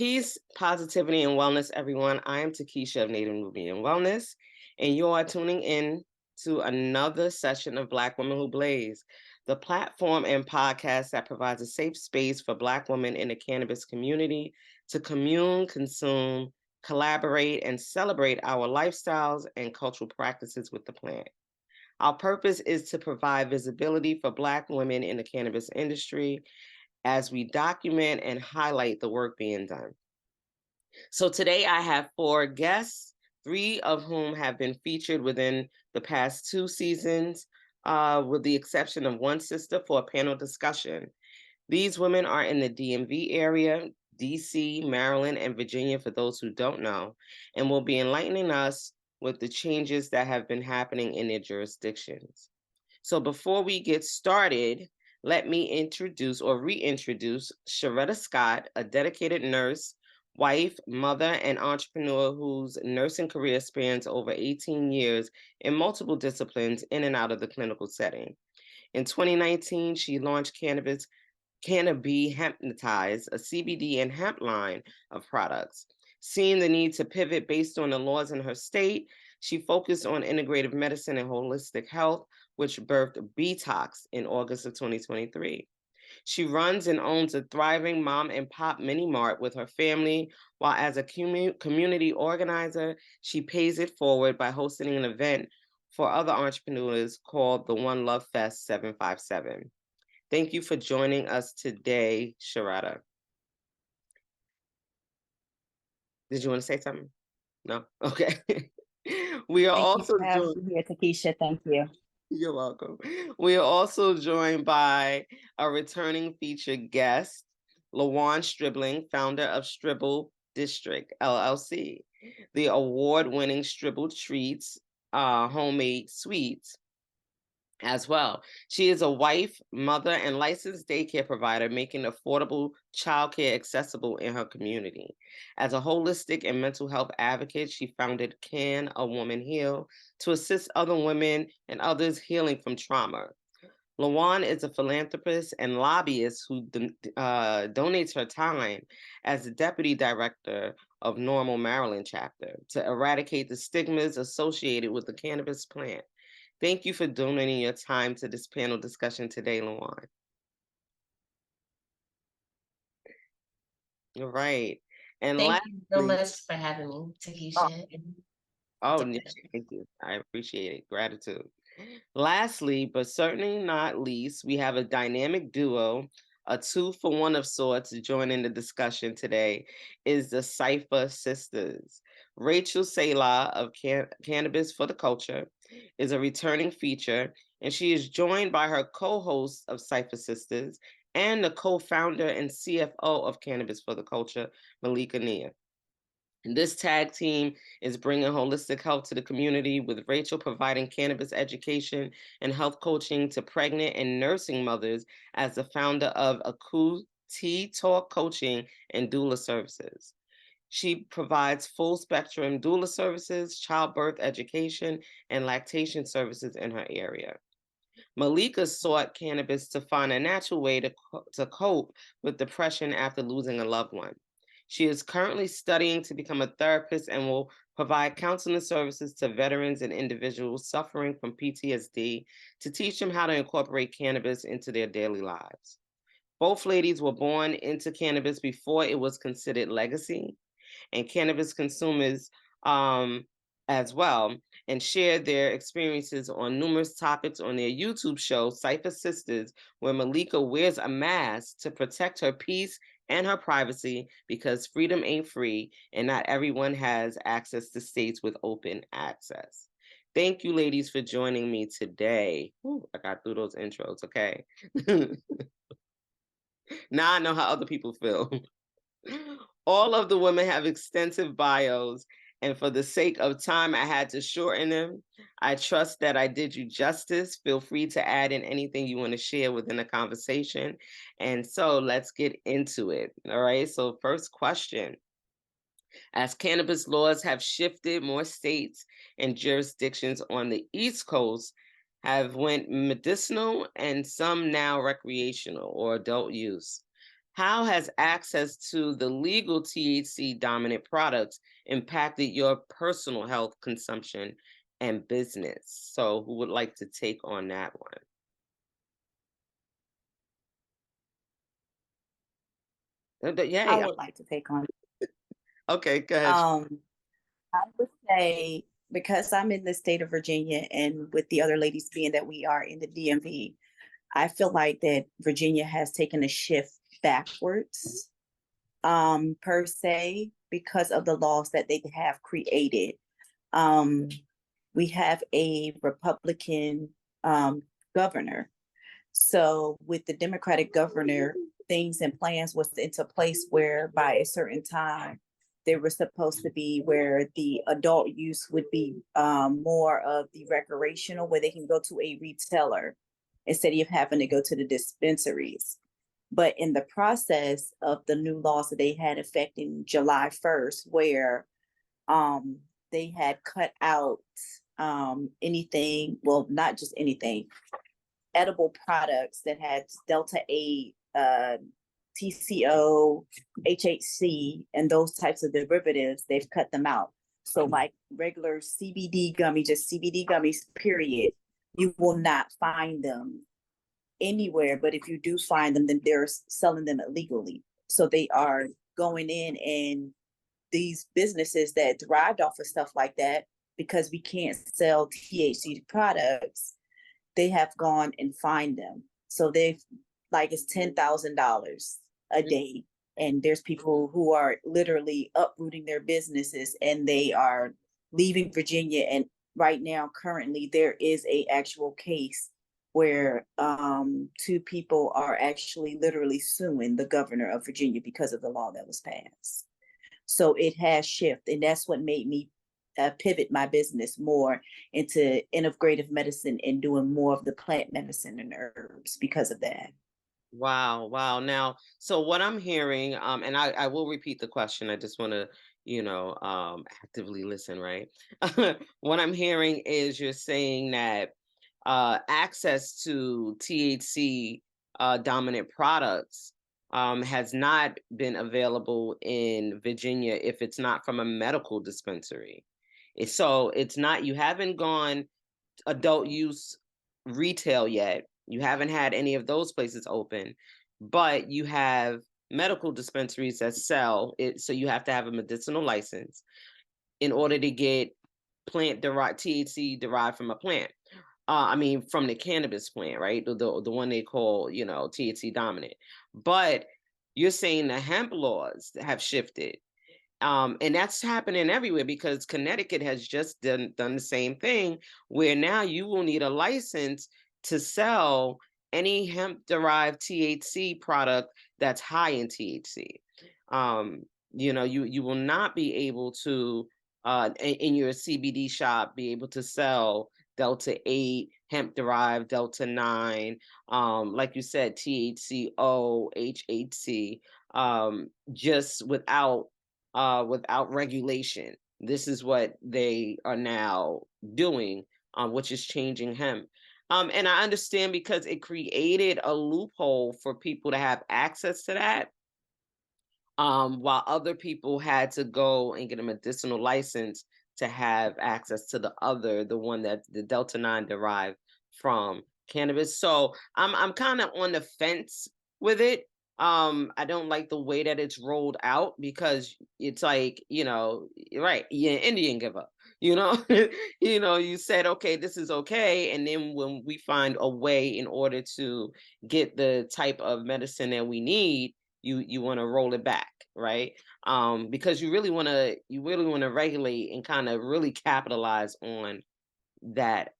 Peace, positivity, and wellness, everyone. I am Takesha of Native Nubian Wellness, and you are tuning in to another session of Black Women Who Blaze, the platform and podcast that provides a safe space for Black women in the cannabis community to commune, consume, collaborate, and celebrate our lifestyles and cultural practices with the plant. Our purpose is to provide visibility for Black women in the cannabis industry as we document and highlight the work being done. So today I have 4 guests, 3 of whom have been featured within the past 2 seasons, with the exception of one sister for a panel discussion. These women are in the DMV area, DC, Maryland, and Virginia, for those who don't know, and will be enlightening us with the changes that have been happening in their jurisdictions. So before we get started, let me introduce or reintroduce Sharetta Scott, a dedicated nurse, wife, mother, and entrepreneur whose nursing career spans over 18 years in multiple disciplines in and out of the clinical setting. In 2019, she launched Cannabis Hemp'Notized, a CBD and hemp line of products. Seeing the need to pivot based on the laws in her state, she focused on integrative medicine and holistic health, which birthed BeeToxed in August of 2023. She runs and owns a thriving mom and pop mini mart with her family, while as a community organizer, she pays it forward by hosting an event for other entrepreneurs called the OneLove Fest 757. Thank you for joining us today, Sharetta. Did you want to say something? No? Okay. We are Thank you also for having joined. me here, Takesha. Thank you. You're welcome. We are also joined by a returning featured guest, LaWann Stribling, founder of Strib'ble District LLC, the award-winning Strib'ble Treats, homemade sweets as well. She is a wife, mother, and licensed daycare provider, making affordable childcare accessible in her community. As a holistic and mental health advocate, she founded Can a Woman Heal to assist other women and others healing from trauma. LaWann is a philanthropist and lobbyist who donates her time as the deputy director of Normal Maryland chapter to eradicate the stigmas associated with the cannabis plant. Thank you for donating your time to this panel discussion today, LaWann. All right. And Thank you so lastly, much for having me, Takesha. oh, thank you. I appreciate it. Gratitude. Lastly, but certainly not least, we have a dynamic duo, a 2-for-1 of sorts, joining the discussion today is the Cypha sisters. Rachel Selah of Cannabis for the Culture is a returning feature, and she is joined by her co-host of Cypha Sisters and the co-founder and CFO of Cannabis for the Culture, Malika Nia. This tag team is bringing holistic health to the community, with Rachel providing cannabis education and health coaching to pregnant and nursing mothers as the founder of Acho Talk Coaching and Doula Services. She provides full spectrum doula services, childbirth education, and lactation services in her area. Malika sought cannabis to find a natural way to cope with depression after losing a loved one. She is currently studying to become a therapist and will provide counseling services to veterans and individuals suffering from PTSD to teach them how to incorporate cannabis into their daily lives. Both ladies were born into cannabis before it was considered legacy, and cannabis consumers as well, and share their experiences on numerous topics on their YouTube show, Cypha Sisters, where Malika wears a mask to protect her peace and her privacy because freedom ain't free and not everyone has access to states with open access. Thank you, ladies, for joining me today. Ooh, I got through those intros, okay? Now I know how other people feel. All of the women have extensive bios, and for the sake of time, I had to shorten them. I trust that I did you justice. Feel free to add in anything you want to share within the conversation. And so let's get into it. All right. So, first question. As cannabis laws have shifted, more states and jurisdictions on the East Coast have went medicinal and some now recreational or adult use. How has access to the legal THC dominant products impacted your personal health, consumption, and business? So, who would like to take on that one? I Yay. would like to take on. Okay, go ahead. I would say, because I'm in the state of Virginia, and with the other ladies being that we are in the DMV, I feel like that Virginia has taken a shift backwards, per se, because of the laws that they have created. We have a Republican governor. So with the Democratic governor, things and plans was into place where by a certain time, they were supposed to be where the adult use would be more of the recreational, where they can go to a retailer instead of having to go to the dispensaries. But in the process of the new laws that they had affecting July 1st, where they had cut out anything, well, not just anything, edible products that had Delta 8, TCO, HHC, and those types of derivatives, they've cut them out. So like regular CBD gummy, just CBD gummies, period, you will not find them anywhere. But if you do find them, then they're selling them illegally. So they are going in, and these businesses that derived off of stuff like that, because we can't sell THC products, they have gone and fined them. So they've, like, it's $10,000 a day. And there's people who are literally uprooting their businesses, and they are leaving Virginia. And right now, currently, there is a actual case where two people are actually literally suing the governor of Virginia because of the law that was passed. So it has shifted, and that's what made me pivot my business more into integrative medicine and doing more of the plant medicine and herbs because of that. Wow, wow. Now, so what I'm hearing, and I will repeat the question. I just want to, actively listen, right? What I'm hearing is you're saying that access to THC dominant products has not been available in Virginia if it's not from a medical dispensary. So it's not, you haven't gone adult use retail yet. You haven't had any of those places open, but you have medical dispensaries that sell it. So you have to have a medicinal license in order to get plant derived THC derived from a plant. From the cannabis plant, right? The one they call, THC dominant. But you're saying the hemp laws have shifted. And that's happening everywhere because Connecticut has just done the same thing, where now you will need a license to sell any hemp derived THC product that's high in THC. You will not be able to in your CBD shop be able to sell Delta 8, hemp derived Delta 9, like you said, THCO, HHC, just without regulation. This is what they are now doing, which is changing hemp. And I understand because it created a loophole for people to have access to that, while other people had to go and get a medicinal license to have access to the one that the Delta 9 derived from cannabis. So I'm kind of on the fence with it. I don't like the way that it's rolled out because it's like, right, yeah, Indian give up. You said, okay, this is okay. And then when we find a way in order to get the type of medicine that we need, you want to roll it back, right? Because you really want to regulate and kind of really capitalize on that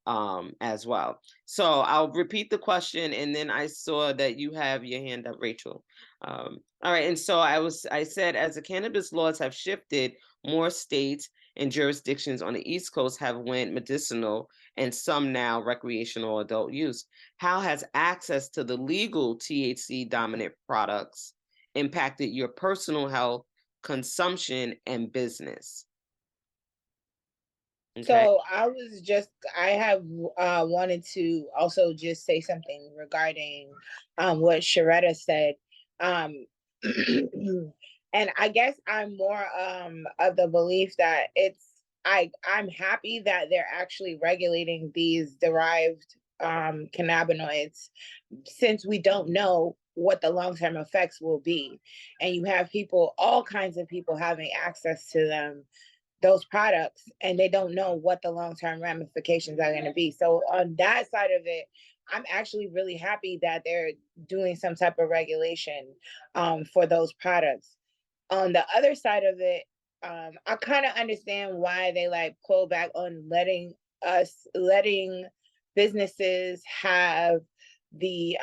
as well. So I'll repeat the question, and then I saw that you have your hand up, Rachel. All right, and so I said, as the cannabis laws have shifted, more states and jurisdictions on the East Coast have went medicinal and some now recreational adult use. How has access to the legal THC dominant products impacted your personal health, consumption, and business? Okay. So I have wanted to also just say something regarding what Sharetta said. And I guess I'm more of the belief that I'm happy that they're actually regulating these derived cannabinoids, since we don't know what the long-term effects will be. And you have people, all kinds of people having access to them, those products, and they don't know what the long-term ramifications are going to be. So on that side of it, I'm actually really happy that they're doing some type of regulation for those products. On the other side of it, I kind of understand why they like pull back on letting businesses have the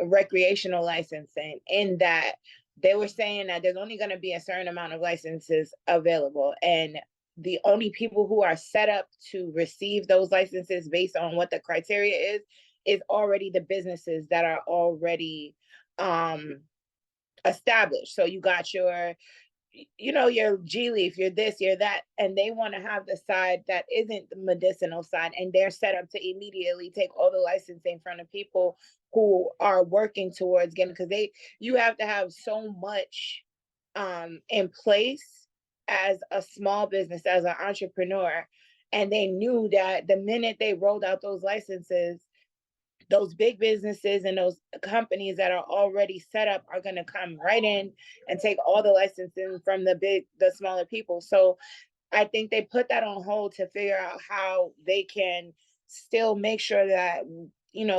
recreational licensing, in that they were saying that there's only going to be a certain amount of licenses available, and the only people who are set up to receive those licenses based on what the criteria is already the businesses that are already established. So you got your your G Leaf, your this, your that, and they want to have the side that isn't the medicinal side, and they're set up to immediately take all the licensing from the people who are working towards getting, because you have to have so much in place as a small business, as an entrepreneur. And they knew that the minute they rolled out those licenses, those big businesses and those companies that are already set up are going to come right in and take all the licensing from the smaller people. So I think they put that on hold to figure out how they can still make sure that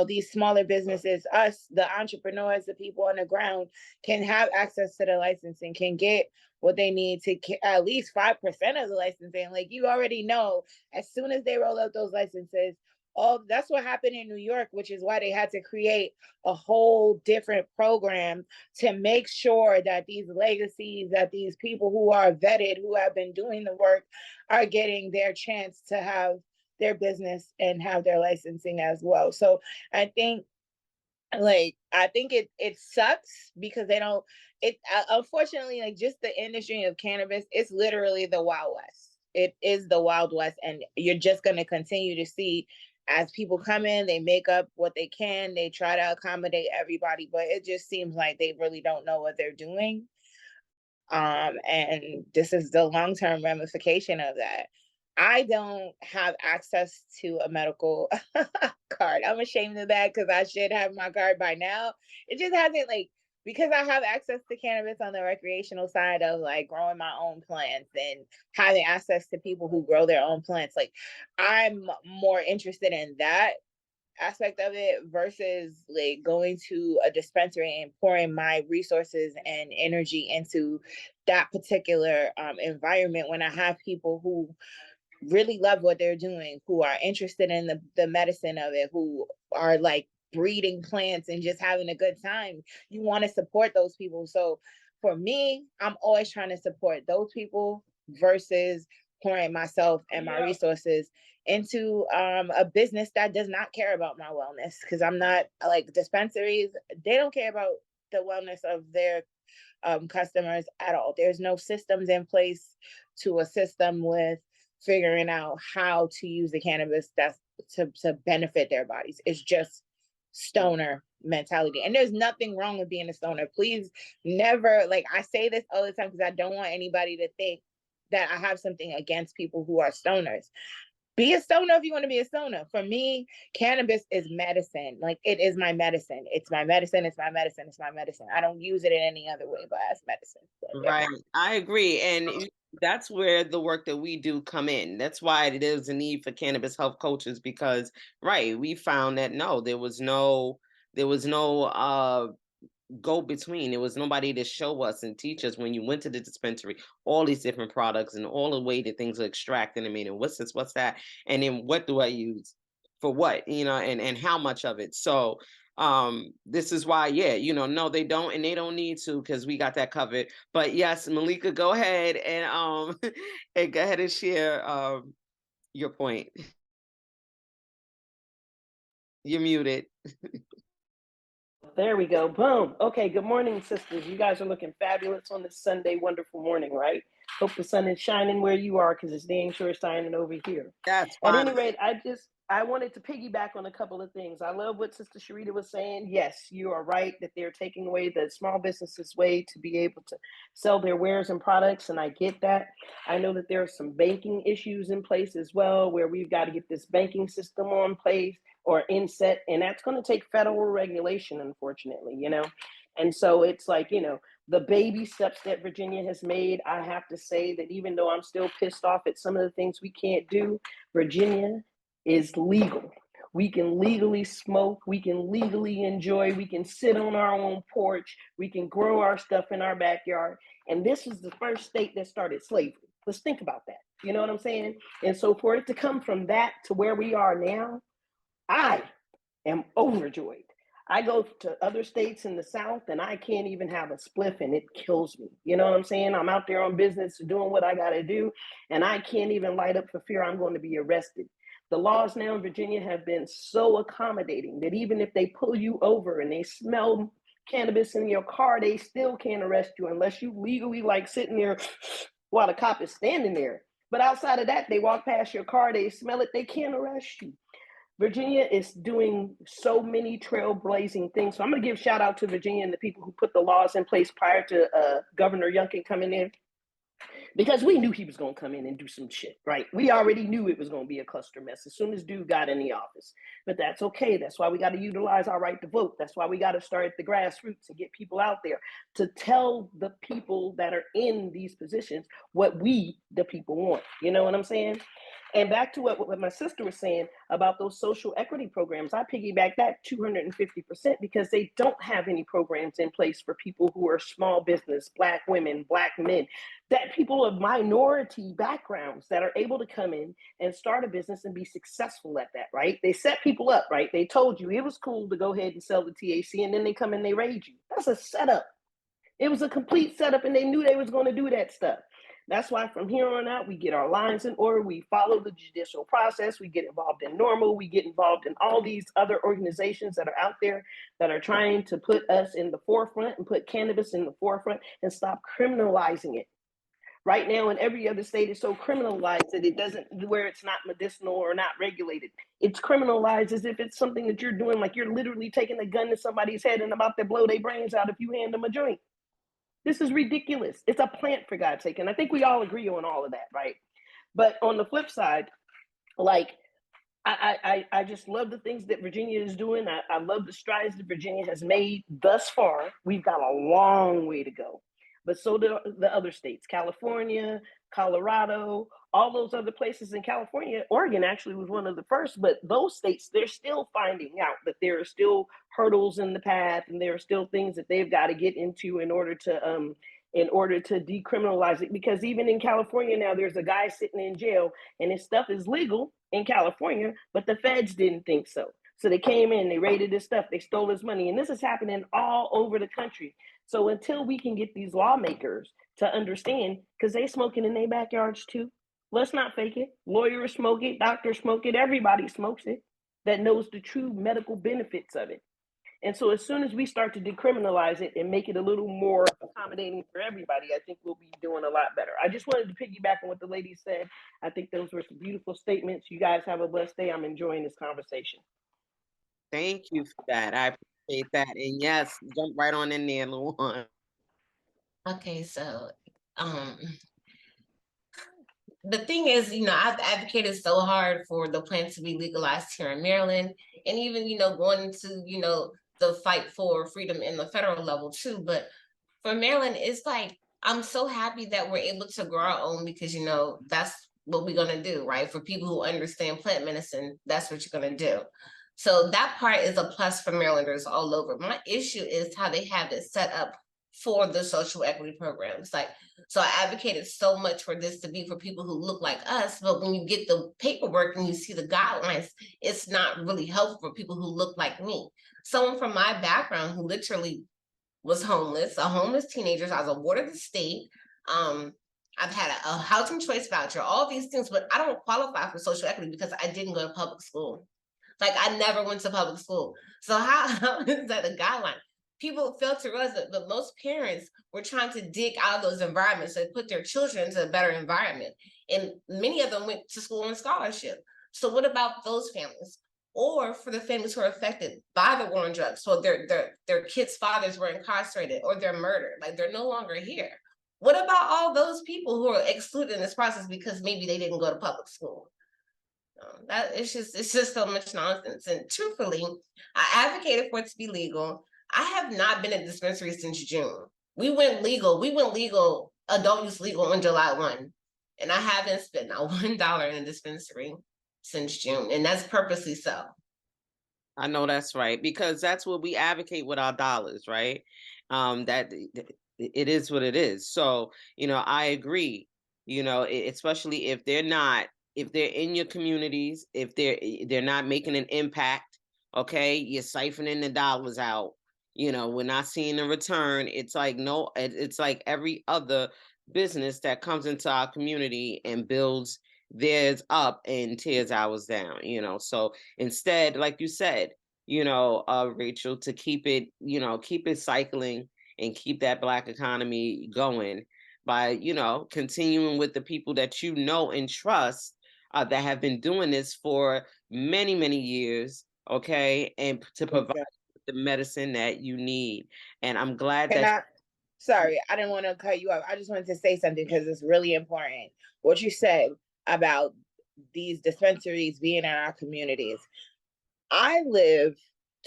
these smaller businesses, us, the entrepreneurs, the people on the ground, can have access to the licensing, can get what they need to at least 5% of the licensing. Like, you already know, as soon as they roll out those licenses, that's what happened in New York, which is why they had to create a whole different program to make sure that these legacies, that these people who are vetted, who have been doing the work, are getting their chance to have their business and have their licensing as well. So I think it sucks because they don't, unfortunately, like, just the industry of cannabis, it's literally the Wild West. It is the Wild West, and you're just going to continue to see, as people come in, they make up what they can, they try to accommodate everybody, but it just seems like they really don't know what they're doing. And this is the long-term ramification of that. I don't have access to a medical card. I'm ashamed of that, because I should have my card by now. It just hasn't, because I have access to cannabis on the recreational side of growing my own plants and having access to people who grow their own plants. I'm more interested in that aspect of it versus going to a dispensary and pouring my resources and energy into that particular environment, when I have people who really love what they're doing, who are interested in the medicine of it, who are breeding plants and just having a good time. You want to support those people. So for me, I'm always trying to support those people versus pouring myself and my resources into a business that does not care about my wellness, because I'm not dispensaries. They don't care about the wellness of their customers at all. There's no systems in place to assist them with figuring out how to use the cannabis that's to benefit their bodies. It's just stoner mentality. And there's nothing wrong with being a stoner. Please never, I say this all the time because I don't want anybody to think that I have something against people who are stoners. Be a stoner if you want to be a stoner. For me, cannabis is medicine. It is my medicine. It's my medicine. It's my medicine. It's my medicine. I don't use it in any other way but as medicine. So, yeah. Right. I agree. And that's where the work that we do come in. That's why it is a need for cannabis health coaches, because, right, we found that there was no go between. There was nobody to show us and teach us, when you went to the dispensary, all these different products and all the way that things are extracted. I mean, and what's this, what's that? And then what do I use for what, and how much of it. So this is why, no, they don't, and they don't need to, because we got that covered. But yes, Malika, go ahead and and go ahead and share your point. You're muted. There we go. Boom. Okay. Good morning, sisters. You guys are looking fabulous on this Sunday, wonderful morning, right? Hope the sun is shining where you are, because it's dang sure shining over here. That's At fine. any rate, I wanted to piggyback on a couple of things. I love what Sister Sharetta was saying. Yes, you are right that they're taking away the small businesses' way to be able to sell their wares and products, and I get that. I know that there are some banking issues in place as well, where we've got to get this banking system on place or inset, and that's going to take federal regulation, unfortunately, you know? And so it's like, you know, the baby steps that Virginia has made, I have to say that even though I'm still pissed off at some of the things we can't do, Virginia is legal. We can legally smoke, we can legally enjoy, we can sit on our own porch, we can grow our stuff in our backyard. And this is the first state that started slavery. Let's think about that. You know what I'm saying? And so for it to come from that to where we are now, I am overjoyed. I go to other states in the South and I can't even have a spliff and it kills me. You know what I'm saying? I'm out there on business doing what I got to do and I can't even light up for fear I'm going to be arrested. The laws now in Virginia have been so accommodating that even if they pull you over and they smell cannabis in your car, they still can't arrest you unless you legally like sitting there while the cop is standing there. But outside of that, they walk past your car, they smell it, they can't arrest you. Virginia is doing so many trailblazing things. So I'm going to give shout out to Virginia and the people who put the laws in place prior to Governor Youngkin coming in, because we knew he was going to come in and do some shit, right? We already knew it was going to be a cluster mess as soon as dude got in the office. But that's okay. That's why we got to utilize our right to vote. That's why we got to start at the grassroots and get people out there to tell the people that are in these positions what we, the people, want. You know what I'm saying? And back to what my sister was saying about those social equity programs, I piggyback that 250% because they don't have any programs in place for people who are small business, Black women, Black men, that people of minority backgrounds that are able to come in and start a business and be successful at that, right? They set people up, right? They told you it was cool to go ahead and sell the THC and then they come and they raid you. That's a setup. It was a complete setup and they knew they was going to do that stuff. That's why from here on out, we get our lines in order. We follow the judicial process. We get involved in NORML. We get involved in all these other organizations that are out there that are trying to put us in the forefront and put cannabis in the forefront and stop criminalizing it. Right now, in every other state, it's so criminalized that it doesn't, where it's not medicinal or not regulated. It's criminalized as if it's something that you're doing, like you're literally taking a gun to somebody's head and about to blow their brains out if you hand them a joint. This is ridiculous. It's a plant, for God's sake. And I think we all agree on all of that, right? But on the flip side, like, I just love the things that Virginia is doing. I love the strides that Virginia has made thus far. We've got a long way to go. But so do the other states, California, Colorado, all those other places in California. Oregon actually was one of the first, but those states, they're still finding out that there are still hurdles in the path and there are still things that they've got to get into in order to decriminalize it. Because even in California now, there's a guy sitting in jail and his stuff is legal in California, but the feds didn't think so. So they came in, they raided his stuff, they stole his money. And this is happening all over the country. So until we can get these lawmakers to understand, because they smoking in their backyards too. Let's not fake it. Lawyers smoke it, doctors smoke it, everybody smokes it that knows the true medical benefits of it. And so as soon as we start to decriminalize it and make it a little more accommodating for everybody, I think we'll be doing a lot better. I just wanted to piggyback on what the lady said. I think those were some beautiful statements. You guys have a blessed day. I'm enjoying this conversation. Thank you for that. I appreciate that. And yes, jump right on in there, LaWann. Okay, so the thing is, I've advocated so hard for the plant to be legalized here in Maryland, and even, going into, the fight for freedom in the federal level too. But for Maryland, it's like, I'm so happy that we're able to grow our own because, that's what we're going to do, right? For people who understand plant medicine, that's what you're going to do. So that part is a plus for Marylanders all over. My issue is how they have it set up for the social equity programs. So I advocated so much for this to be for people who look like us, but when you get the paperwork and you see the guidelines, it's not really helpful for people who look like me. Someone from my background who literally was homeless, a homeless teenager. I was awarded the state. I've had a housing choice voucher, all these things, but I don't qualify for social equity because I didn't go to public school. I never went to public school. So how is that a guideline? People fail to realize that, but most parents were trying to dig out of those environments and put their children into a better environment. And many of them went to school on scholarship. So what about those families? Or for the families who are affected by the war on drugs, so their kids' fathers were incarcerated or they're murdered, like they're no longer here. What about all those people who are excluded in this process because maybe they didn't go to public school? That it's just so much nonsense. And truthfully, I advocated for it to be legal. I have not been at dispensary since June. We went legal, adult use legal on July 1. And I haven't spent not $1 in a dispensary since June. And that's purposely so. I know that's right, because that's what we advocate with our dollars, right? That it is what it is. So, I agree, especially if they're in your communities, if they're not making an impact, okay, you're siphoning the dollars out, we're not seeing a return. It's like, no, it's like every other business that comes into our community and builds theirs up and tears ours down, so instead, like you said, Rachel, to keep it cycling and keep that Black economy going by, continuing with the people that and trust, that have been doing this for many, many years, okay, and to provide the medicine that you need. And I'm glad Sorry, I didn't want to cut you off. I just wanted to say something because it's really important. What you said about these dispensaries being in our communities. I live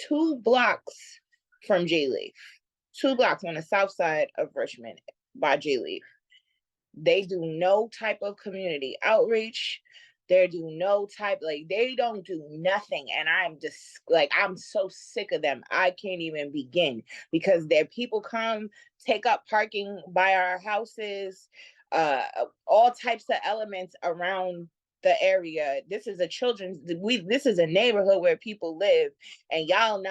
2 blocks from J-Leaf, 2 blocks on the south side of Richmond by J-Leaf. They do no type of community outreach. They do no type, they don't do nothing. And I'm just I'm so sick of them. I can't even begin, because their people come take up parking by our houses, all types of elements around the area. This is this is a neighborhood where people live, and y'all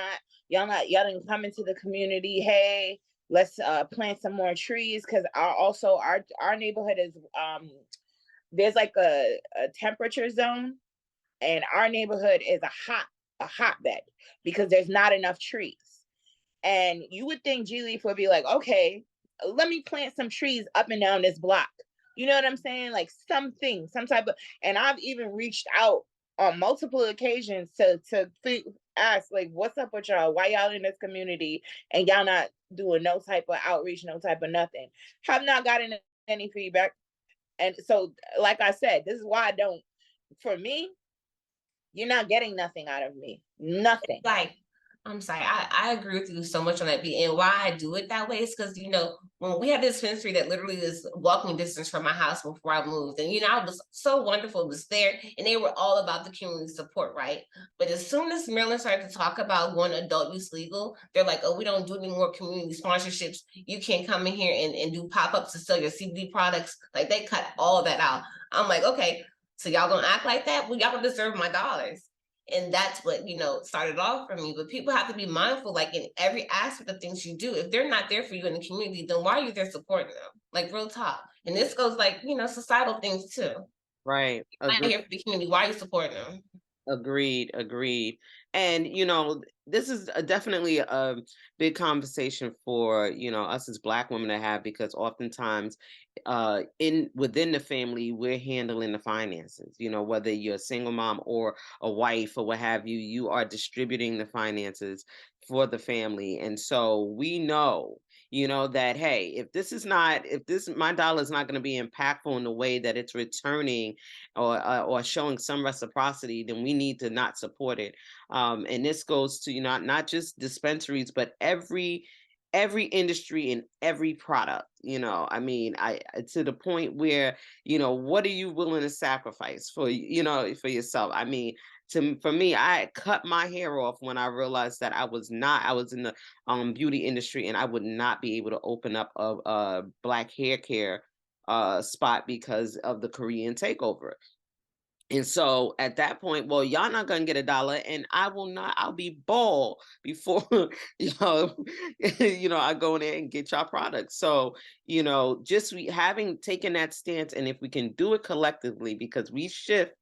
didn't come into the community. Hey, let's plant some more trees, because our neighborhood is there's like a temperature zone, and our neighborhood is a hotbed because there's not enough trees. And you would think G-Leaf would be like, okay, let me plant some trees up and down this block. You know what I'm saying? Like some type of, and I've even reached out on multiple occasions to ask, like, what's up with y'all? Why y'all in this community and y'all not doing no type of outreach, no type of nothing? Have not gotten any feedback. And so, like I said, this is why for me, you're not getting nothing out of me. Nothing. I'm sorry, I agree with you so much on that. And why I do it that way is because, when we had this dispensary that literally is walking distance from my house before I moved, and, I was so wonderful, it was there, and they were all about the community support, right? But as soon as Maryland started to talk about going adult use legal, they're like, oh, we don't do any more community sponsorships. You can't come in here and do pop-ups to sell your CBD products. Like, they cut all that out. I'm like, okay, so y'all gonna act like that? Well, y'all gonna deserve my dollars. And that's what, started off for me. But people have to be mindful, like in every aspect of things you do. If they're not there for you in the community, then why are you there supporting them? Like, real talk. And this goes societal things too. Right. I'm not here for the community. Why are you supporting them? Agreed. And, this is definitely a big conversation for, us as Black women to have, because oftentimes within the family, we're handling the finances, whether you're a single mom or a wife or what have you, you are distributing the finances for the family. And so we know, that, hey, if my dollar is not going to be impactful in the way that it's returning or showing some reciprocity, then we need to not support it. And this goes to, not just dispensaries, but every industry and every product, I to the point where, what are you willing to sacrifice for, for yourself? For me, I cut my hair off when I realized that I was in the beauty industry, and I would not be able to open up a Black hair care spot because of the Korean takeover. And so at that point, well, y'all not gonna get $1, and I'll be bald before I go in there and get y'all products. So, just having taken that stance, and if we can do it collectively, because we shift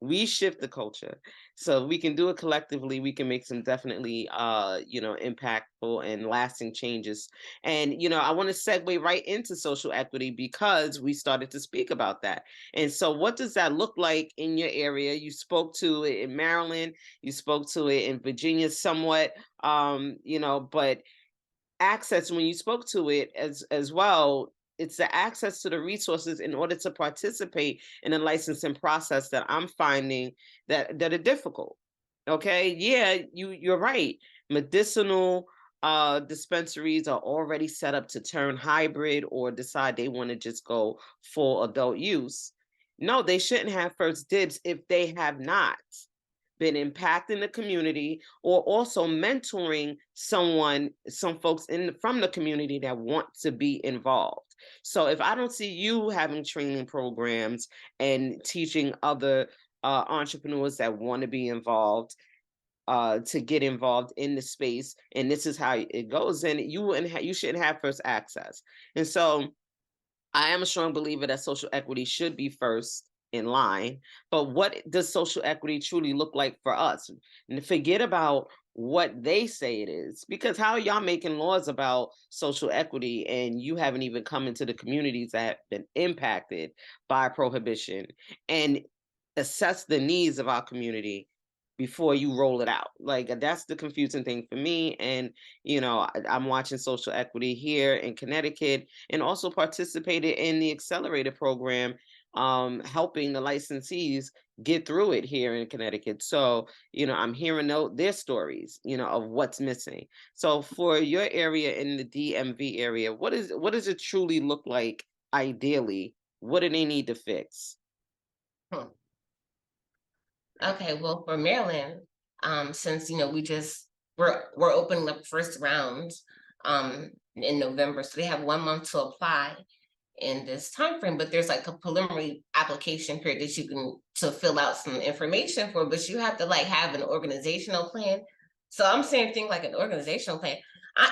the culture, So we can do it collectively. We can make some definitely, impactful and lasting changes. And, I want to segue right into social equity because we started to speak about that. And so what does that look like in your area? You spoke to it in Maryland, you spoke to it in Virginia somewhat, but access, when you spoke to it as well, it's the access to the resources in order to participate in the licensing process that I'm finding that are difficult. Okay, yeah, you're right. Medicinal dispensaries are already set up to turn hybrid or decide they want to just go full adult use. No, they shouldn't have first dibs if they have not been impacting the community or also mentoring some folks from the community that want to be involved. So if I don't see you having training programs and teaching other entrepreneurs that want to be involved to get involved in the space, and this is how it goes, then you shouldn't have first access. And so I am a strong believer that social equity should be first in line. But what does social equity truly look like for us? And forget about what they say it is, because how are y'all making laws about social equity and you haven't even come into the communities that have been impacted by prohibition and assess the needs of our community before you roll it out? Like, that's the confusing thing for me. And I'm watching social equity here in Connecticut and also participated in the accelerator program, helping the licensees get through it here in Connecticut. So I'm hearing their stories of what's missing. So for your area in the DMV area, what does it truly look like ideally? What do they need to fix? Okay, well, for Maryland, since we're opening up first round in November, so they have 1 month to apply in this time frame, but there's like a preliminary application period that you can to fill out some information for, but you have to like have an organizational plan. So I'm saying things like an organizational plan.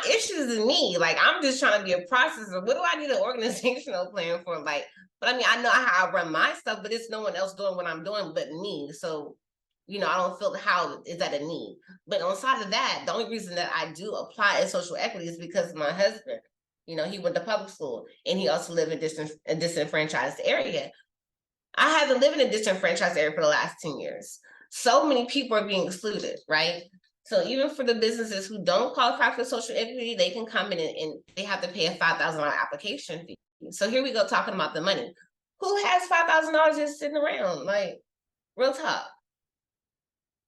Issues in me, like I'm just trying to be a processor. What do I need an organizational plan for? Like, but I mean, I know how I run my stuff, but it's no one else doing what I'm doing but me. So I don't feel how is that a need. But on side of that, the only reason that I do apply in social equity is because my husband, he went to public school and he also lived in a disenfranchised area. I haven't lived in a disenfranchised area for the last 10 years. So many people are being excluded, right? So even for the businesses who don't qualify for social equity, they can come in and they have to pay a $5,000 application fee. So here we go talking about the money. Who has $5,000 just sitting around? Like, real talk.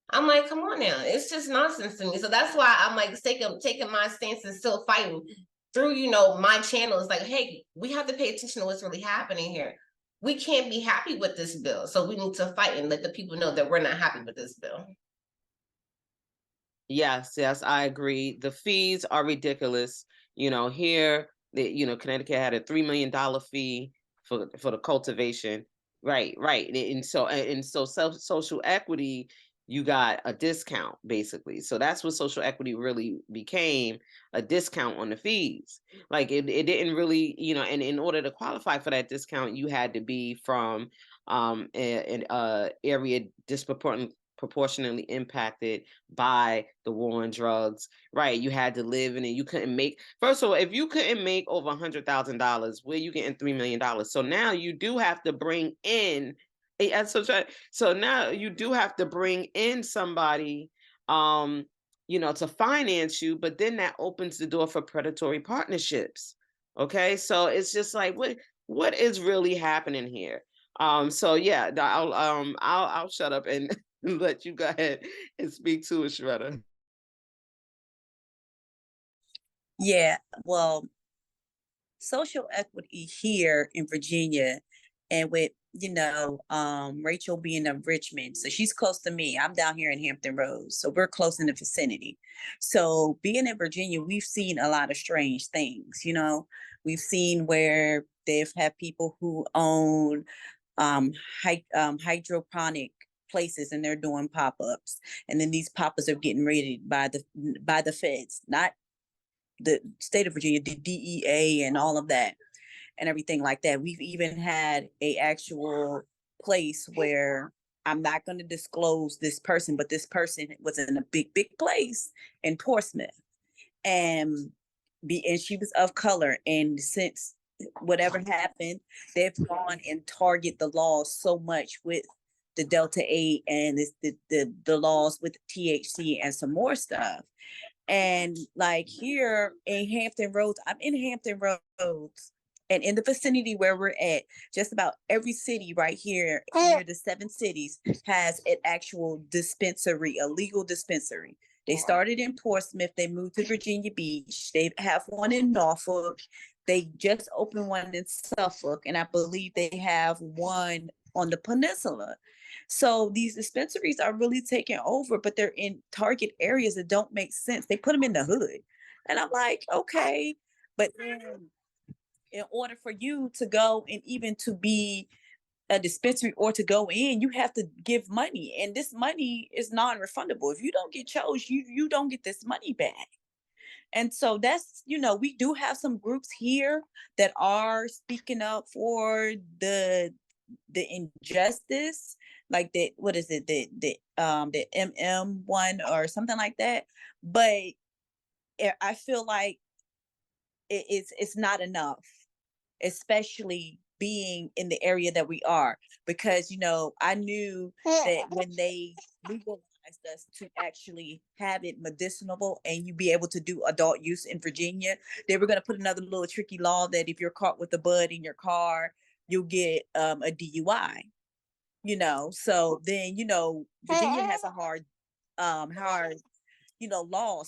I'm like, come on now. It's just nonsense to me. So that's why I'm like taking my stance and still fighting through, my channel. It's like, hey, we have to pay attention to what's really happening here. We can't be happy with this bill. So we need to fight and let the people know that we're not happy with this bill. Yes, I agree. The fees are ridiculous. Here, Connecticut had a $3 million fee for the cultivation. Right. And so social equity, you got a discount basically. So that's what social equity really became, a discount on the fees. Like it didn't really, and in order to qualify for that discount, you had to be from an area proportionally impacted by the war on drugs, right? You had to live in it. You couldn't make, first of all, if you couldn't make over $100,000, where you getting $3 million? So now you do have to bring in, so now you do have to bring in somebody, to finance you, but then that opens the door for predatory partnerships. Okay, so it's just like, what is really happening here? So yeah, I'll shut up and let you go ahead and speak to it, Sharetta. Yeah, well, social equity here in Virginia, and with Rachel being in Richmond, so she's close to me. I'm down here in Hampton Roads, so we're close in the vicinity. So being in Virginia, we've seen a lot of strange things. We've seen where they've had people who own hydroponic places and they're doing pop-ups, and then these pop-ups are getting raided by the feds, not the state of Virginia, the DEA and all of that and everything like that. We've even had a actual place where I'm not going to disclose this person, but this person was in a big, big place in Portsmouth. And she was of color. And since whatever happened, they've gone and target the laws so much with the Delta 8 and the laws with THC and some more stuff. And like here in Hampton Roads, I'm in Hampton Roads, and in the vicinity where we're at, just about every city right here near the 7 cities has an actual dispensary, a legal dispensary. They started in Portsmouth, they moved to Virginia Beach, they have one in Norfolk, they just opened one in Suffolk, and I believe they have one on the peninsula. So these dispensaries are really taking over, but they're in target areas that don't make sense. They put them in the hood. And I'm like, okay, but then in order for you to go and even to be a dispensary or to go in, you have to give money. And this money is non-refundable. If you don't get chose, you don't get this money back. And so that's, we do have some groups here that are speaking up for the injustice, like what is it, the one or something like that. But I feel like it's not enough, especially being in the area that we are, because I knew that when they legalized us to actually have it medicinal and you be able to do adult use in Virginia, they were going to put another little tricky law that if you're caught with a bud in your car, you'll get a DUI. So then Virginia has a hard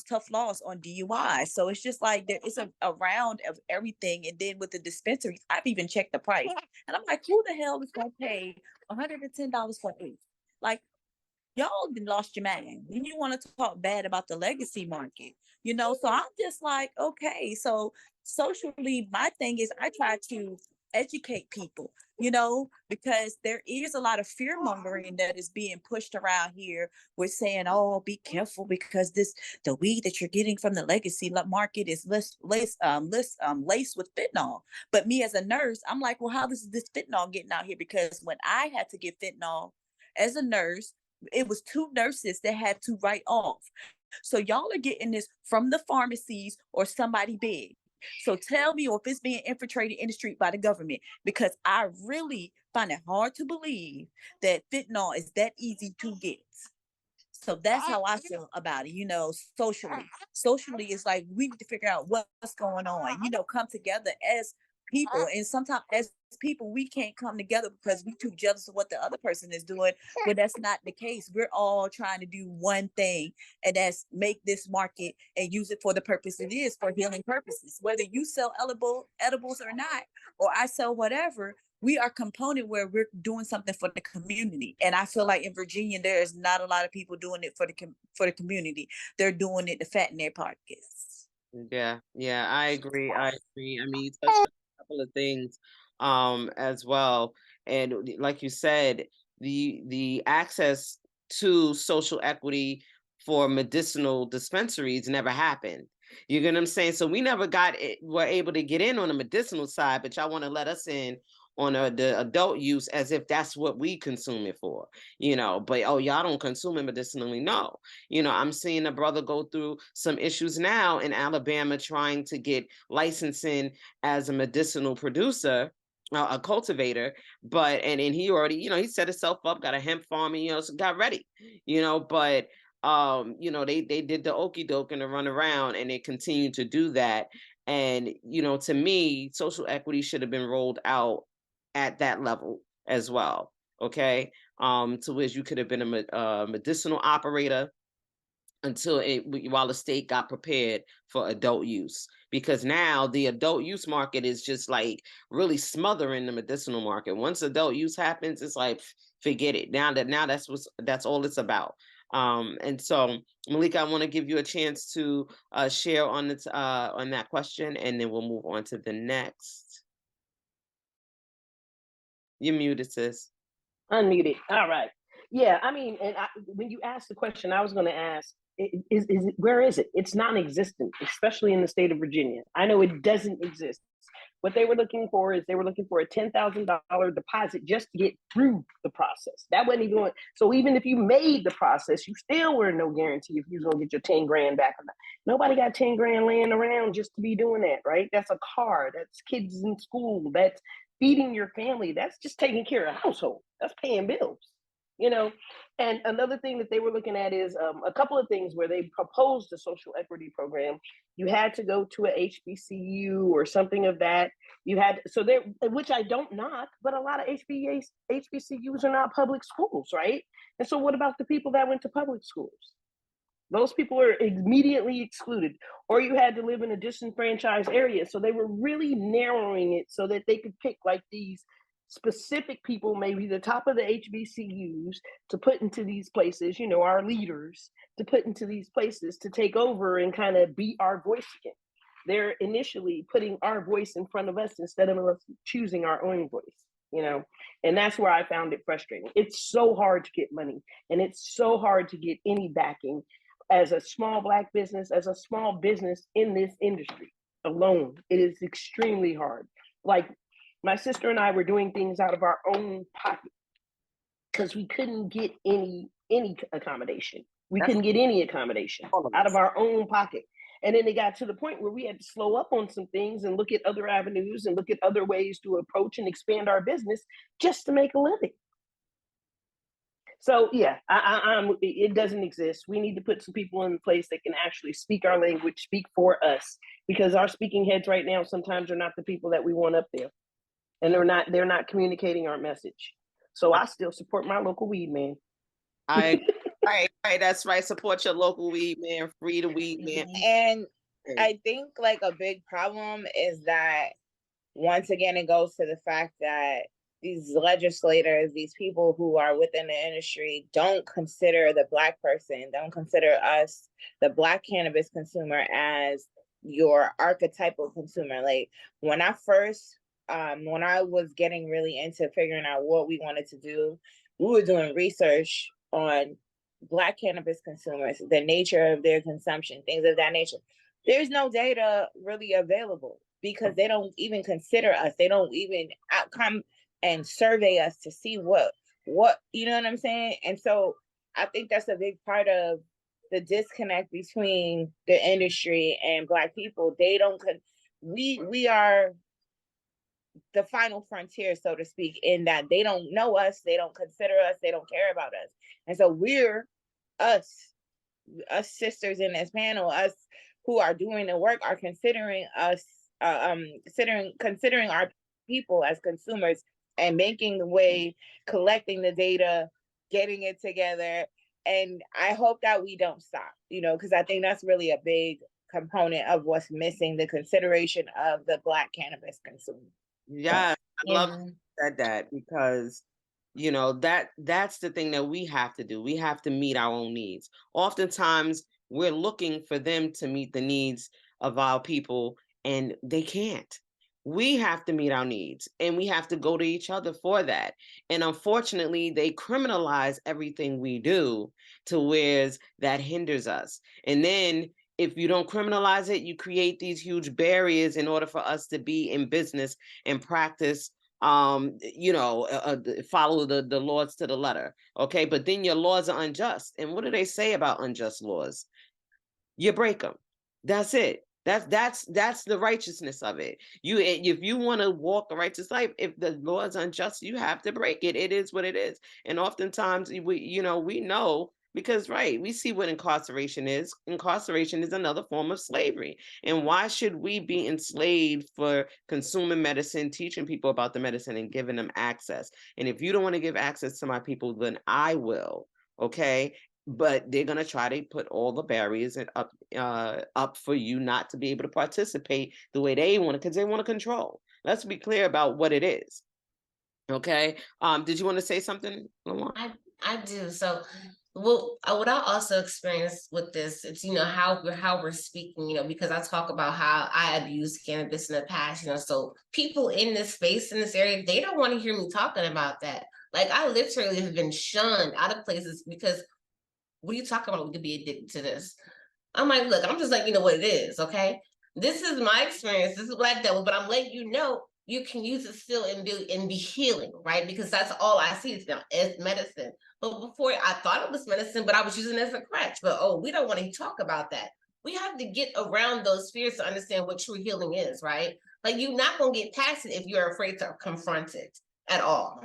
tough laws on DUI. So it's just like there is a round of everything. And then with the dispensaries, I've even checked the price. And I'm like, who the hell is going to pay $110 for it? Like, y'all lost your mind. Then you want to talk bad about the legacy market, So I'm just like, okay. So socially, my thing is I try to educate people, because there is a lot of fear mongering that is being pushed around here with saying, oh, be careful because the weed that you're getting from the legacy market is laced with fentanyl. But me as a nurse, I'm like, well, how is this fentanyl getting out here? Because when I had to get fentanyl as a nurse, it was 2 nurses that had to write off. So y'all are getting this from the pharmacies or somebody big. So tell me if it's being infiltrated in the street by the government, because I really find it hard to believe that fentanyl is that easy to get. So that's how I feel about it, socially. Socially, it's like we need to figure out what's going on, come together as people. And sometimes as people, we can't come together because we're too jealous of what the other person is doing. But that's not the case. We're all trying to do one thing, and that's make this market and use it for the purpose it is, for healing purposes. Whether you sell edibles or not, or I sell whatever, we are component where we're doing something for the community. And I feel like in Virginia, there is not a lot of people doing it for the community. They're doing it to fatten their pockets. Yeah, I agree. I mean, you touched on a couple of things as well. And like you said, the access to social equity for medicinal dispensaries never happened. You get what I'm saying? So we never were able to get in on the medicinal side, but y'all want to let us in on the adult use as if that's what we consume it for, but y'all don't consume it medicinally. No, I'm seeing a brother go through some issues now in Alabama trying to get licensing as a medicinal producer, a cultivator, and he already, he set himself up, got a hemp farm, and, so got ready, but they did the okie doke and the run around, and they continue to do that. And, to me, social equity should have been rolled out at that level as well. Okay. To which you could have been a medicinal operator while the state got prepared for adult use, because now the adult use market is just like really smothering the medicinal market. Once adult use happens, it's like, forget it. Now that's all it's about. And so Malika, I want to give you a chance to share on that question, and then we'll move on to the next. You're muted, sis. Unmuted. All right. Yeah, I mean, and when you asked the question, I was going to ask, where is it? It's non-existent, especially in the state of Virginia. I know it doesn't exist, What they were looking for is they were looking for a $10,000 deposit just to get through the process. That wasn't even, so even if you made the process, you still were no guarantee if you was gonna get your 10 grand back or not. Nobody got 10 grand laying around just to be doing that, right? That's a car, that's kids in school, that's feeding your family, that's just taking care of a household, that's paying bills, you know? And another thing that they were looking at is a couple of things where they proposed a social equity program. You had to go to a HBCU or something of that. You had, so there, which I don't knock, but a lot of HBCUs are not public schools, right? And so what about the people that went to public schools? Those people are immediately excluded, or you had to live in a disenfranchised area. So they were really narrowing it so that they could pick like these specific people, maybe the top of the HBCUs, to put into these places, you know, our leaders to put into these places to take over and kind of be our voice again. They're initially putting our voice in front of us instead of us choosing our own voice, you know, and that's where I found it frustrating. It's so hard to get money, and it's so hard to get any backing as a small Black business, as a small business in this industry alone. It is extremely hard. Like, my sister and I were doing things out of our own pocket because we couldn't get any accommodation. We couldn't get any accommodation out of our own pocket. And then it got to the point where we had to slow up on some things and look at other avenues and look at other ways to approach and expand our business just to make a living. So yeah, it doesn't exist. We need to put some people in place that can actually speak our language, speak for us, because our speaking heads right now sometimes are not the people that we want up there. And they're not communicating our message. So I still support my local weed man. Right, that's right. Support your local weed man, free the weed man. And I think like a big problem is that once again it goes to the fact that these legislators, these people who are within the industry, don't consider the Black person, don't consider us, the Black cannabis consumer, as your archetypal consumer. Like when I was getting really into figuring out what we wanted to do, we were doing research on Black cannabis consumers, the nature of their consumption, things of that nature. There's no data really available because they don't even consider us. They don't even come and survey us to see what, you know what I'm saying? And so I think that's a big part of the disconnect between the industry and Black people. They don't, we are the final frontier, so to speak, in that they don't know us, they don't consider us, they don't care about us. And so we're us sisters in this panel, us who are doing the work, are considering us, considering our people as consumers and making the way, collecting the data, getting it together. And I hope that we don't stop, you know, because I think that's really a big component of what's missing, the consideration of the Black cannabis consumer. Yeah, I love that because, you know, that's the thing that we have to do. We have to meet our own needs. Oftentimes, we're looking for them to meet the needs of our people, and they can't. We have to meet our needs, and we have to go to each other for that. And unfortunately, they criminalize everything we do to where that hinders us. And then if you don't criminalize it, you create these huge barriers in order for us to be in business and practice, you know, follow the laws to the letter. Okay, but then your laws are unjust. And what do they say about unjust laws? You break them. That's it. That's the righteousness of it. If you want to walk a righteous life, if the law is unjust, you have to break it. It is what it is. And oftentimes we know because, right, we see what incarceration is. Incarceration is another form of slavery. And why should we be enslaved for consuming medicine, teaching people about the medicine and giving them access? And if you don't want to give access to my people, then I will. Okay. But they're going to try to put all the barriers up for you not to be able to participate the way they want to, because they want to control. Let's be clear about what it is. Okay. Did you want to say something, LaWann? I do. So what I also experienced with this, it's, you know, how we're speaking, you know, because I talk about how I abused cannabis in the past, you know, so people in this space, in this area, they don't want to hear me talking about that. Like, I literally have been shunned out of places because, what are you talking about? We could be addicted to this. I'm like, look, I'm just like, you know what it is, okay? This is my experience. This is Black Devil, but I'm letting you know you can use it still and be healing, right? Because that's all I see is now as medicine. But before I thought it was medicine, but I was using it as a crutch. But we don't want to talk about that. We have to get around those fears to understand what true healing is, right? Like you're not gonna get past it if you're afraid to confront it at all.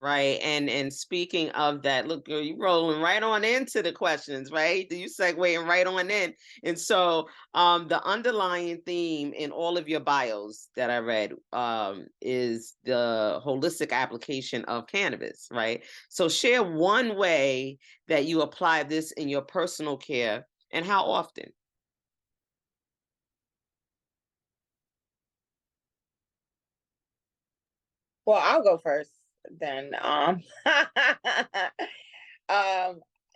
Right. And speaking of that, look, girl, you rolling right on into the questions, right? You segueing right on in. And so the underlying theme in all of your bios that I read is the holistic application of cannabis, right? So share one way that you apply this in your personal care and how often. Well, I'll go first then.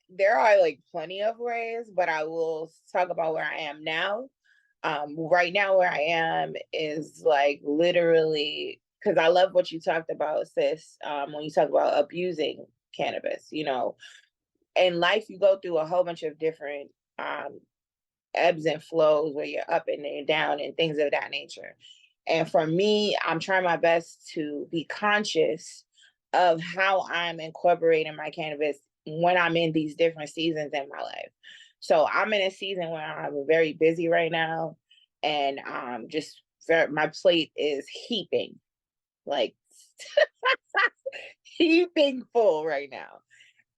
There are like plenty of ways, but I will talk about where I am now. Right now where I am is like literally, because I love what you talked about, sis, when you talk about abusing cannabis. You know, in life you go through a whole bunch of different ebbs and flows where you're up and then down and things of that nature. And for me, I'm trying my best to be conscious of how I'm incorporating my cannabis when I'm in these different seasons in my life. So I'm in a season where I'm very busy right now, and just my plate is heaping, like heaping full right now.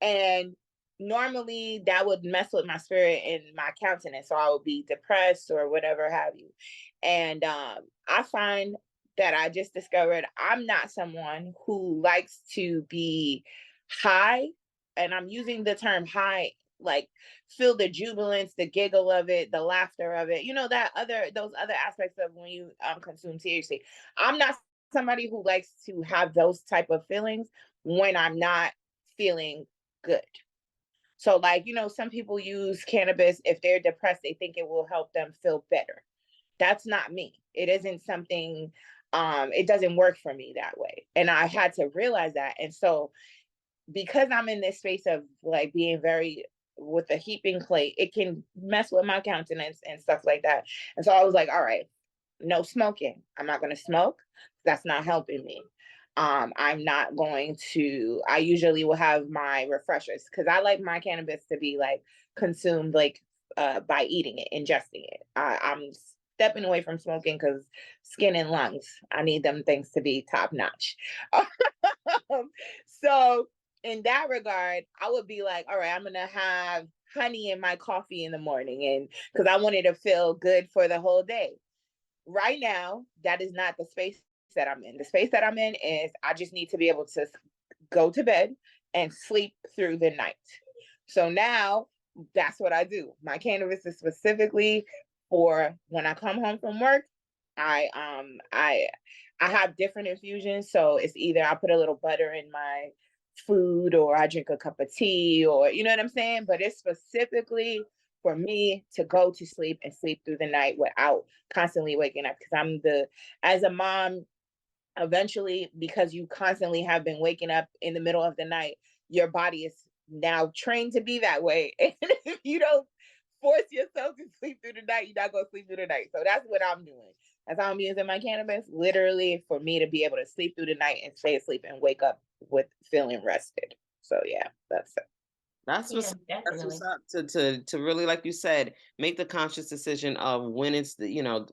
And normally that would mess with my spirit and my countenance, so I would be depressed or whatever have you. And I find that I just discovered I'm not someone who likes to be high, and I'm using the term high like feel the jubilance, the giggle of it, the laughter of it, you know, those other aspects of when you consume THC. I'm not somebody who likes to have those type of feelings when I'm not feeling good. So like, you know, some people use cannabis if they're depressed, they think it will help them feel better. That's not me. It isn't something, it doesn't work for me that way. And I had to realize that. And so because I'm in this space of like being very with a heaping plate, it can mess with my countenance and stuff like that. And so I was like, all right, no smoking. I'm not going to smoke. That's not helping me. I'm not going to, I usually will have my refreshers because I like my cannabis to be like consumed like by eating it, ingesting it. I'm stepping away from smoking because skin and lungs, I need them things to be top notch. So in that regard, I would be like, all right, I'm going to have honey in my coffee in the morning, and because I wanted to feel good for the whole day. Right now, that is not the space that I'm in. The space that I'm in is I just need to be able to go to bed and sleep through the night. So now that's what I do. My cannabis is specifically for when I come home from work. I have different infusions. So it's either I put a little butter in my food or I drink a cup of tea, or you know what I'm saying? But it's specifically for me to go to sleep and sleep through the night without constantly waking up. Because as a mom, eventually, because you constantly have been waking up in the middle of the night, your body is now trained to be that way. And if you don't force yourself to sleep through the night, you're not going to sleep through the night. So that's what I'm doing. That's how I'm using my cannabis, literally for me to be able to sleep through the night and stay asleep and wake up with feeling rested. So yeah, that's it. That's what's up to really, like you said, make the conscious decision of when it's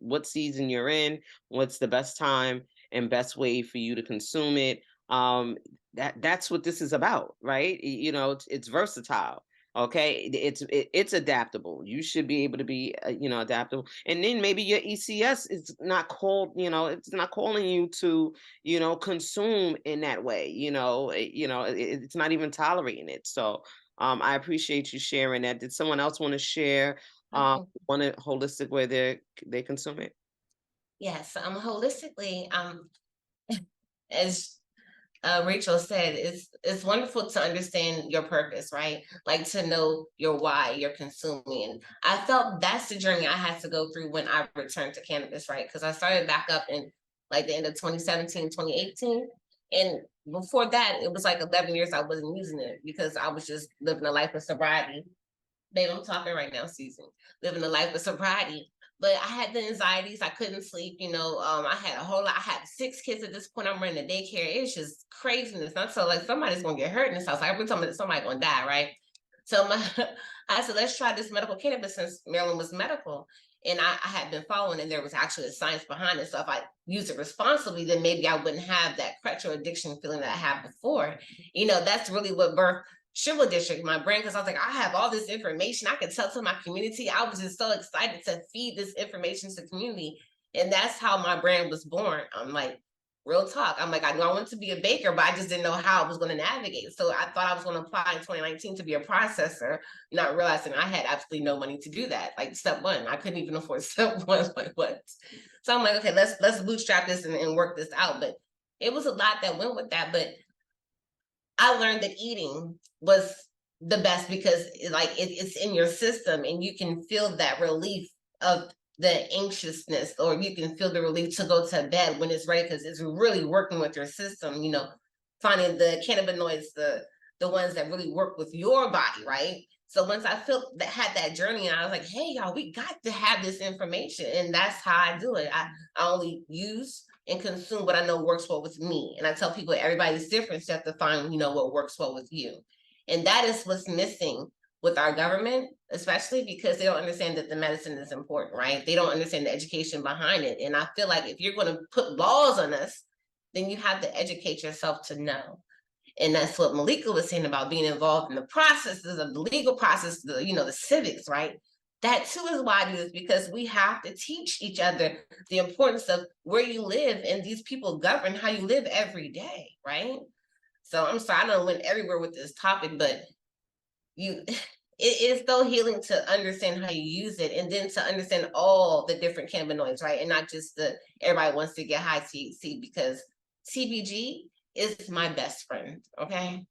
what season you're in, what's the best time and best way for you to consume it. That's what this is about, right? It's versatile. Okay, it's adaptable. You should be able to be adaptable, and then maybe your ECS is not called, it's not calling you to consume in that way. It's not even tolerating it. So I appreciate you sharing that. Did someone else want to share one holistic way they consume it? Yes, holistically, as Rachel said, it's wonderful to understand your purpose, right? Like to know your why you're consuming. And I felt that's the journey I had to go through when I returned to cannabis, right? Because I started back up in like the end of 2017, 2018. And before that, it was like 11 years I wasn't using it because I was just living a life of sobriety. Babe, I'm talking right now, Susan. Living a life of sobriety. But I had the anxieties. I couldn't sleep. I had a whole lot. I had 6 kids at this point. I'm running a daycare. It's just craziness. And so like somebody's gonna get hurt in this house. Like, I've been telling me that somebody's gonna die, right? So I said, let's try this medical cannabis since Maryland was medical. And I had been following, and there was actually a science behind it. So if I use it responsibly, then maybe I wouldn't have that crutch or addiction feeling that I had before. That's really what birthed Strib'ble District, my brain, because I was like, I have all this information I could tell to my community. I was just so excited to feed this information to the community. And that's how my brand was born. I'm like, real talk. I'm like, I knew I wanted to be a baker, but I just didn't know how I was going to navigate. So I thought I was going to apply in 2019 to be a processor, not realizing I had absolutely no money to do that. Like step 1, I couldn't even afford step 1. Like what? So I'm like, okay, let's bootstrap this and work this out. But it was a lot that went with that. But I learned that eating was the best because it's in your system and you can feel that relief of the anxiousness, or you can feel the relief to go to bed when it's ready, because it's really working with your system, finding the cannabinoids, the ones that really work with your body, right? So once I had that journey, and I was like, hey, y'all, we got to have this information. And that's how I do it. I only use and consume what I know works well with me. And I tell people everybody's different, so you have to find, what works well with you. And that is what's missing with our government, especially because they don't understand that the medicine is important, right? They don't understand the education behind it. And I feel like if you're going to put laws on us, then you have to educate yourself to know. And that's what Malika was saying about being involved in the processes of the legal process, the civics, right? That too is why I do this, because we have to teach each other the importance of where you live, and these people govern how you live every day, right? So I'm sorry, I don't went everywhere with this topic, but it is so healing to understand how you use it, and then to understand all the different cannabinoids, right? And not just everybody wants to get high THC, because CBG is my best friend. Okay,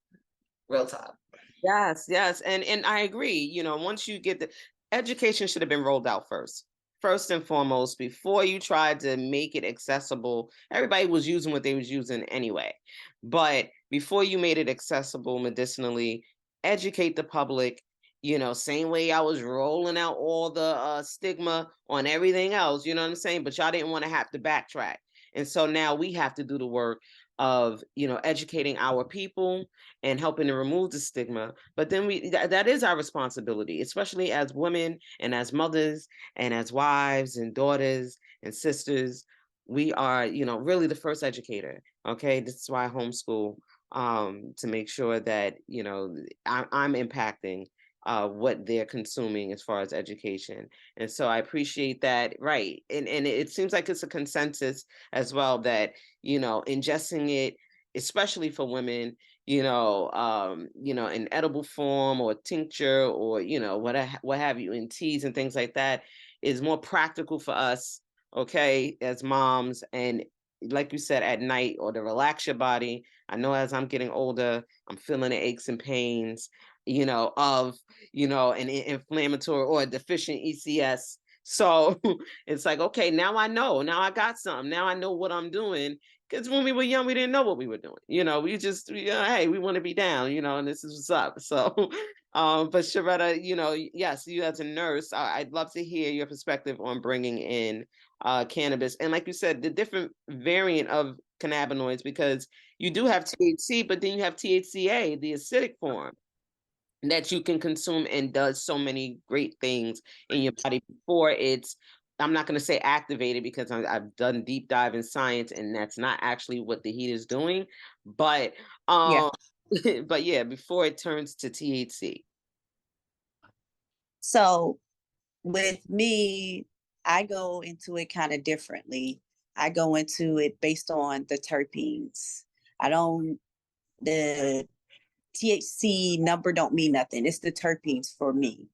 real talk. Yes, and I agree. Once you get the education, should have been rolled out first and foremost, before you tried to make it accessible. Everybody was using what they was using anyway, but before you made it accessible medicinally, educate the public. Same way I was rolling out all the stigma on everything else. You know what I'm saying? But y'all didn't want to have to backtrack, and so now we have to do the work of educating our people and helping to remove the stigma. But then that is our responsibility, especially as women and as mothers and as wives and daughters and sisters. We are really the first educator. Okay, this is why I homeschool, to make sure that I'm impacting what they're consuming as far as education. And so I appreciate that. Right. And it seems like it's a consensus as well that, ingesting it, especially for women, in edible form or tincture, or, what have you, in teas and things like that, is more practical for us, okay, as moms. And like you said, at night, or to relax your body. I know as I'm getting older, I'm feeling the aches and pains, of, an inflammatory or a deficient ECS. So it's like, okay, now I know, now I got something, now I know what I'm doing. Because when we were young, we didn't know what we were doing. We just, hey, we want to be down, and this is what's up. So, but Sharetta, yes, you as a nurse, I'd love to hear your perspective on bringing in cannabis. And like you said, the different variant of cannabinoids, because you do have THC, but then you have THCA, the acidic form, that you can consume and does so many great things in your body before it's, I'm not going to say activated, because I've done deep dive in science, and that's not actually what the heat is doing. But but yeah, before it turns to THC. So with me, I go into it kind of differently. I go into it based on the terpenes. The THC number don't mean nothing. It's the terpenes for me.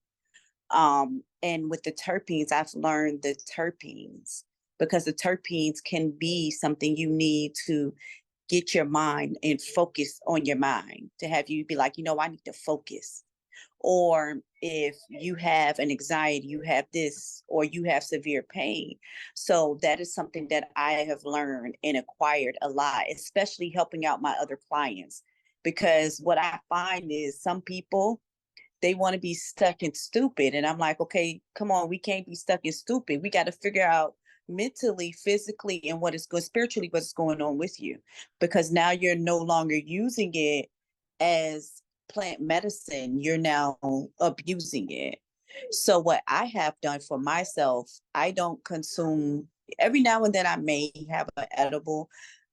And with the terpenes, I've learned the terpenes, because the terpenes can be something you need to get your mind and focus on your mind, to have you be like, I need to focus. Or if you have an anxiety, you have this, or you have severe pain. So that is something that I have learned and acquired a lot, especially helping out my other clients. Because what I find is some people, they want to be stuck and stupid. And I'm like, okay, come on, we can't be stuck and stupid. We got to figure out mentally, physically, and what is good spiritually, what's going on with you. Because now you're no longer using it as plant medicine, you're now abusing it. So what I have done for myself, I don't consume, every now and then I may have an edible,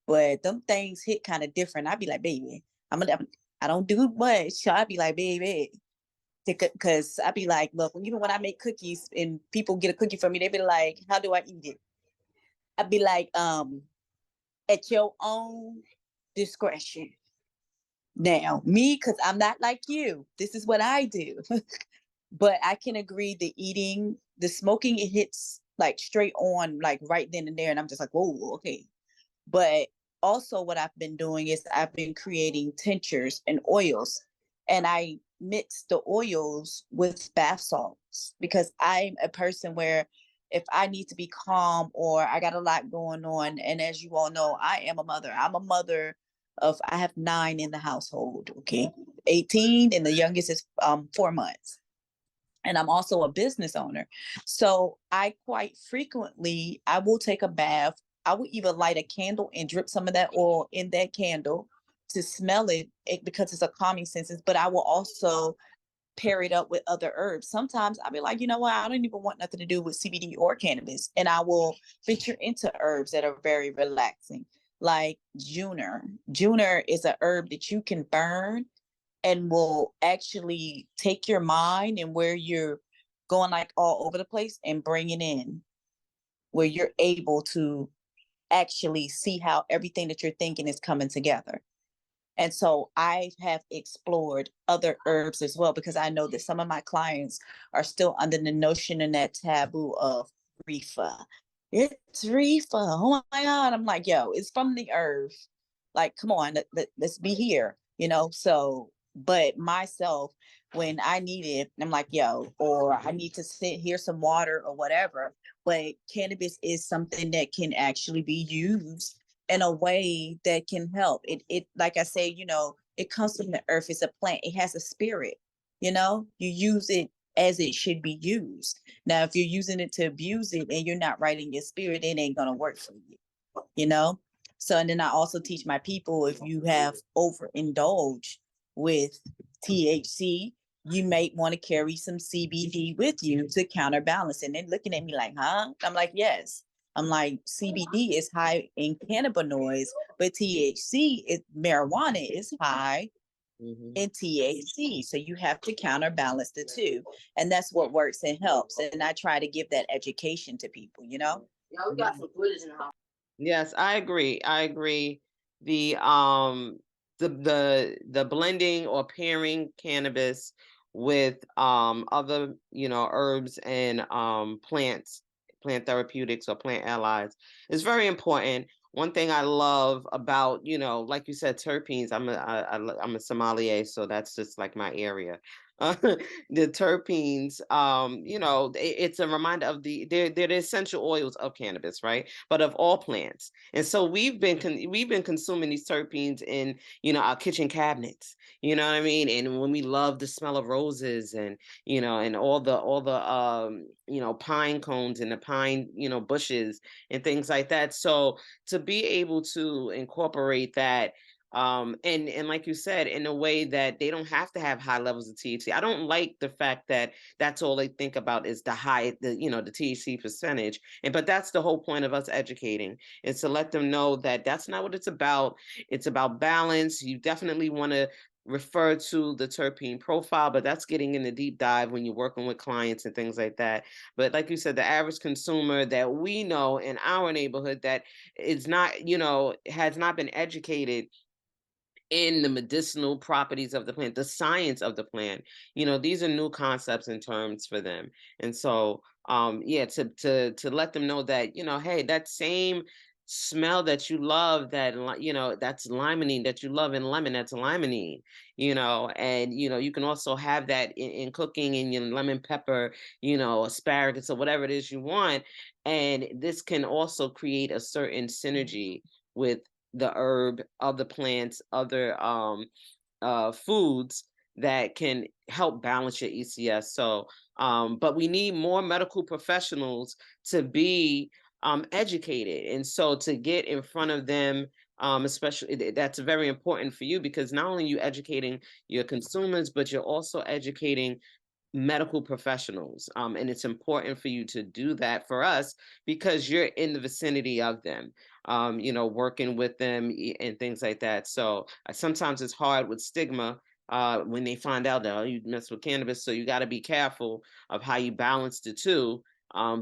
but them things hit kind of different. I'd be like, baby, I don't do much. So I'd be like, baby, because I'd be like, look, even when I make cookies and people get a cookie from me, they be like, how do I eat it? I'd be like, at your own discretion. Now, me, because I'm not like you, this is what I do. But I can agree the smoking, it hits like straight on, like right then and there. And I'm just like, whoa, okay. But also what I've been doing is I've been creating tinctures and oils. And I mix the oils with bath salts because I'm a person where if I need to be calm or I got a lot going on, and as you all know, I am a mother. I'm a mother of, I have 9 in the household, okay? 18 and the youngest is 4 months. And I'm also a business owner. So I quite frequently, I will take a bath. I will even light a candle and drip some of that oil in that candle to smell it because it's a calming sensation. But I will also pair it up with other herbs. Sometimes I'll be like, you know what? I don't even want nothing to do with CBD or cannabis. And I will venture into herbs that are very relaxing, like Juner. Juner is an herb that you can burn and will actually take your mind and where you're going like all over the place and bring it in where you're able to actually see how everything that you're thinking is coming together. And so I have explored other herbs as well, because I know that some of my clients are still under the notion and that taboo of reefer. It's reefer. Oh my God. I'm like, yo, it's from the earth. Like, come on, let's be here, you know? So, but myself, when I need it, I'm like, yo, or I need to sit here, some water or whatever. But cannabis is something that can actually be used in a way that can help. It like I say, you know, it comes from the earth. It's a plant. It has a spirit. You know, you use it as it should be used. Now, if you're using it to abuse it and you're not right in your spirit, it ain't gonna work for you. You know. So, and then I also teach my people, if you have overindulged with THC, you may want to carry some CBD with you to counterbalance. And they're looking at me like, huh? I'm like, yes. I'm like, CBD is high in cannabinoids, but THC is marijuana is high in THC. So you have to counterbalance the two. And that's what works and helps. And I try to give that education to people, you know? Yeah, we got some footage in the house. Yes, I agree. I agree. The the blending or pairing cannabis with other, you know, herbs and plants, plant therapeutics or plant allies is very important. One thing I love about, you know, like you said, terpenes. I'm a sommelier, so that's just like my area. The terpenes, you know, it's a reminder of they're the essential oils of cannabis, right? But of all plants. And so we've been consuming these terpenes in, you know, our kitchen cabinets. You know what I mean? And when we love the smell of roses and, you know, and all the you know, pine cones and the pine, you know, bushes and things like that. So to be able to incorporate that and like you said, in a way that they don't have to have high levels of THC. I don't like the fact that that's all they think about is you know, the THC percentage. And but that's the whole point of us educating, is to let them know that that's not what it's about. It's about balance. You definitely want to refer to the terpene profile, but that's getting in the deep dive when you're working with clients and things like that. But like you said, the average consumer that we know in our neighborhood that is not, you know, has not been educated in the medicinal properties of the plant, the science of the plant. You know, these are new concepts and terms for them. And so, yeah, to let them know that, you know, hey, that same smell that you love, that, you know, that's limonene, that you love in lemon, that's limonene, you know. And, you know, you can also have that in cooking, in your lemon pepper, you know, asparagus or whatever it is you want. And this can also create a certain synergy with the herb, other plants, other foods that can help balance your ECS. So, but we need more medical professionals to be educated. And so to get in front of them, especially that's very important for you, because not only are you educating your consumers, but you're also educating medical professionals. And it's important for you to do that for us because you're in the vicinity of them, working with them and things like that. So sometimes it's hard with stigma when they find out that, oh, you mess with cannabis. So you got to be careful of how you balance the two,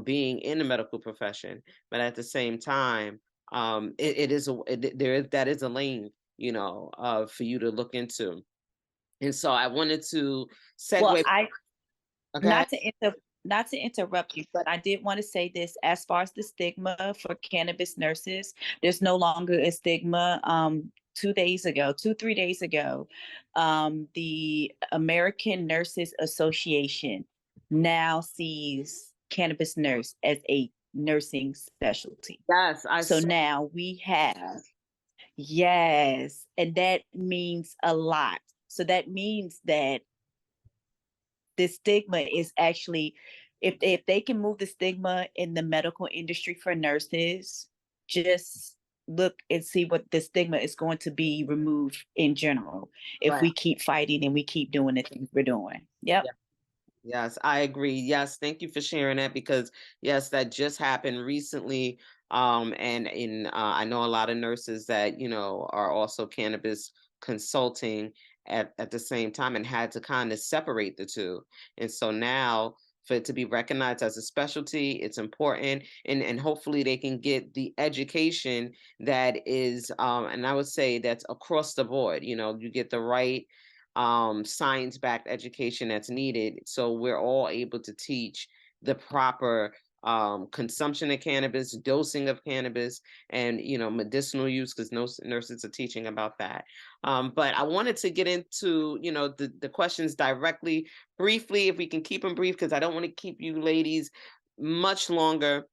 being in the medical profession. But at the same time, that is a lane, for you to look into. And so I wanted to segue. Well, Okay. Not to interrupt you, but I did want to say this as far as the stigma for cannabis nurses, there's no longer a stigma. 3 days ago, the American Nurses Association now sees cannabis nurse as a nursing specialty. Yes, now we have, yes, and that means a lot. So that means that the stigma is actually, if they can move the stigma in the medical industry for nurses, just look and see what the stigma is going to be removed in general if we keep fighting and we keep doing the things we're doing. Yep. Yeah. Yes, I agree. Yes, thank you for sharing that, because yes, that just happened recently. And I know a lot of nurses that, are also cannabis consulting at the same time, and had to kind of separate the two. And so now for it to be recognized as a specialty, it's important, and hopefully they can get the education that is, and I would say that's across the board. You get the right science-backed education that's needed, so we're all able to teach the proper consumption of cannabis, dosing of cannabis, and medicinal use, because no nurses are teaching about that. But I wanted to get into the questions directly, briefly, if we can keep them brief, because I don't want to keep you ladies much longer.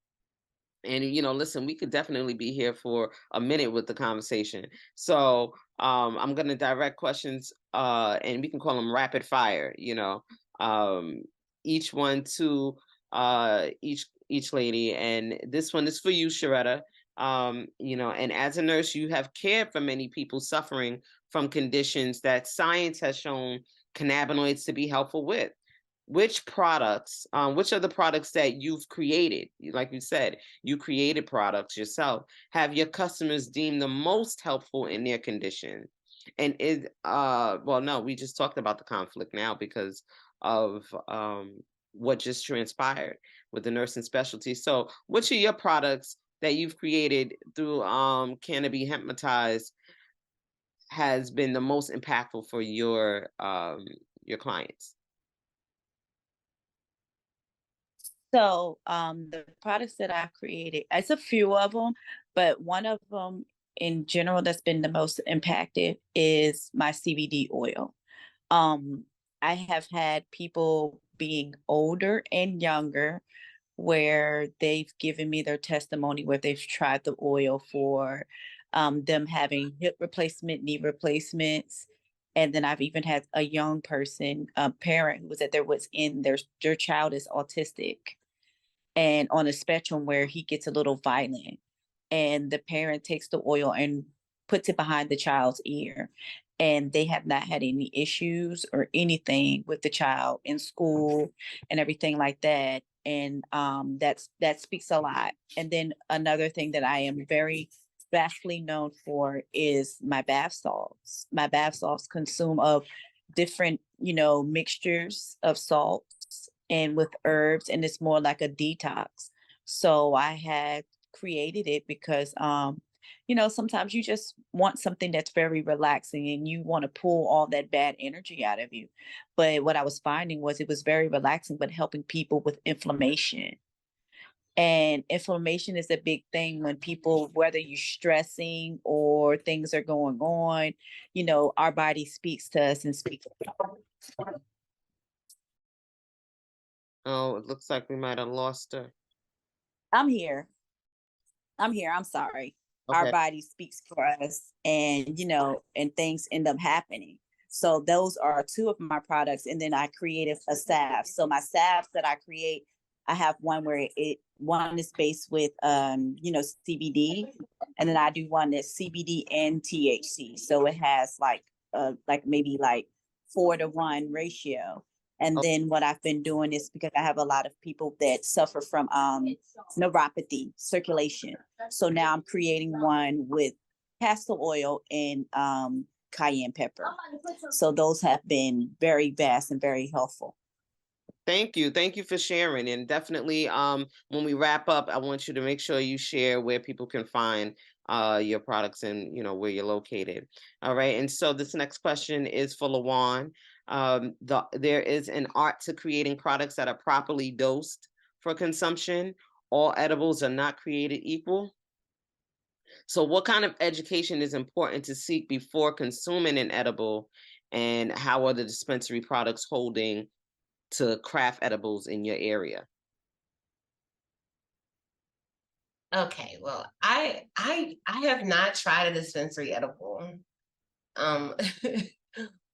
And listen, we could definitely be here for a minute with the conversation. So I'm going to direct questions, and we can call them rapid fire. Each one to each lady, and this one is for you, Sharetta. And as a nurse, you have cared for many people suffering from conditions that science has shown cannabinoids to be helpful with. Which are the products that you've created? Like you said, you created products yourself. Have your customers deemed the most helpful in their condition? And well, no, we just talked about the conflict now because of what just transpired with the nursing specialty. So which are your products that you've created through Cannabee Hemp'Notized has been the most impactful for your clients? So the products that I've created, it's a few of them, but one of them in general that's been the most impacted is my CBD oil. I have had people being older and younger where they've given me their testimony where they've tried the oil for them having hip replacement, knee replacements. And then I've even had a young person, a parent who was at what's in their child is autistic and on a spectrum where he gets a little violent, and the parent takes the oil and puts it behind the child's ear, and they have not had any issues or anything with the child in school and everything like that. And that speaks a lot. And then another thing that I am very vastly known for is my bath salts. My bath salts consume of different mixtures of salts and with herbs, and it's more like a detox. So I had created it because sometimes you just want something that's very relaxing and you want to pull all that bad energy out of you. But what I was finding was it was very relaxing, but helping people with inflammation. And inflammation is a big thing when people, whether you're stressing or things are going on, our body speaks to us and speaks. Oh, it looks like we might have lost her. I'm here. I'm sorry. Okay. Our body speaks for us, and and things end up happening. So those are two of my products. And then I created a salve. So my salves that I create, I have one where one is based with CBD, and then I do one that's CBD and THC. So it has like maybe like 4-to-1 ratio. And then what I've been doing is, because I have a lot of people that suffer from neuropathy, circulation. So now I'm creating one with castor oil and cayenne pepper. So those have been very vast and very helpful. Thank you. Thank you for sharing. And definitely, when we wrap up, I want you to make sure you share where people can find your products and, where you're located. All right. And so this next question is for LaWann. There is an art to creating products that are properly dosed for consumption. All edibles are not created equal. So what kind of education is important to seek before consuming an edible, and how are the dispensary products holding to craft edibles in your area? Okay, well, I have not tried a dispensary edible.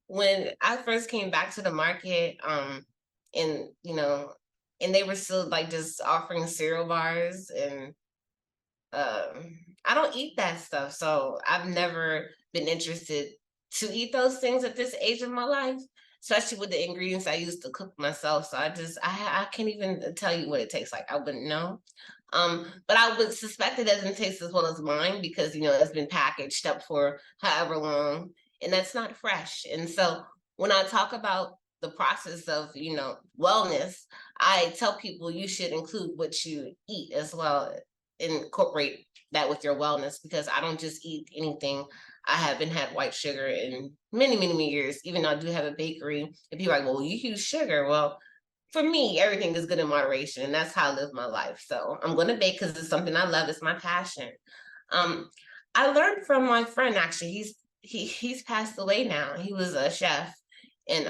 When I first came back to the market, and and they were still like just offering cereal bars, and I don't eat that stuff, so I've never been interested to eat those things at this age of my life, especially with the ingredients I used to cook myself. So I can't even tell you what it tastes like. I wouldn't know. But I would suspect it doesn't taste as well as mine, because it's been packaged up for however long, and that's not fresh. And so when I talk about the process of wellness, I tell people you should include what you eat as well, incorporate that with your wellness, because I don't just eat anything. I haven't had white sugar in many, many, many years, even though I do have a bakery. And people are like, well, you use sugar. Well, for me, everything is good in moderation, and that's how I live my life. So I'm going to bake because it's something I love. It's my passion. I learned from my friend, actually. He's passed away now. He was a chef in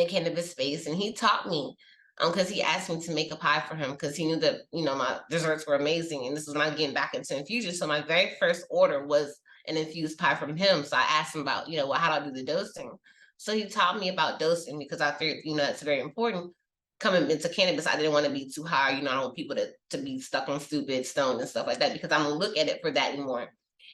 cannabis space, and he taught me, because he asked me to make a pie for him, because he knew that my desserts were amazing, and this is when I'm getting back into infusion. So my very first order was an infused pie from him. So I asked him about well, how do I do the dosing? So he taught me about dosing, because I figured that's very important. Coming into cannabis, I didn't want to be too high. I don't want people to be stuck on stupid, stoned, and stuff like that, because I don't look at it for that anymore.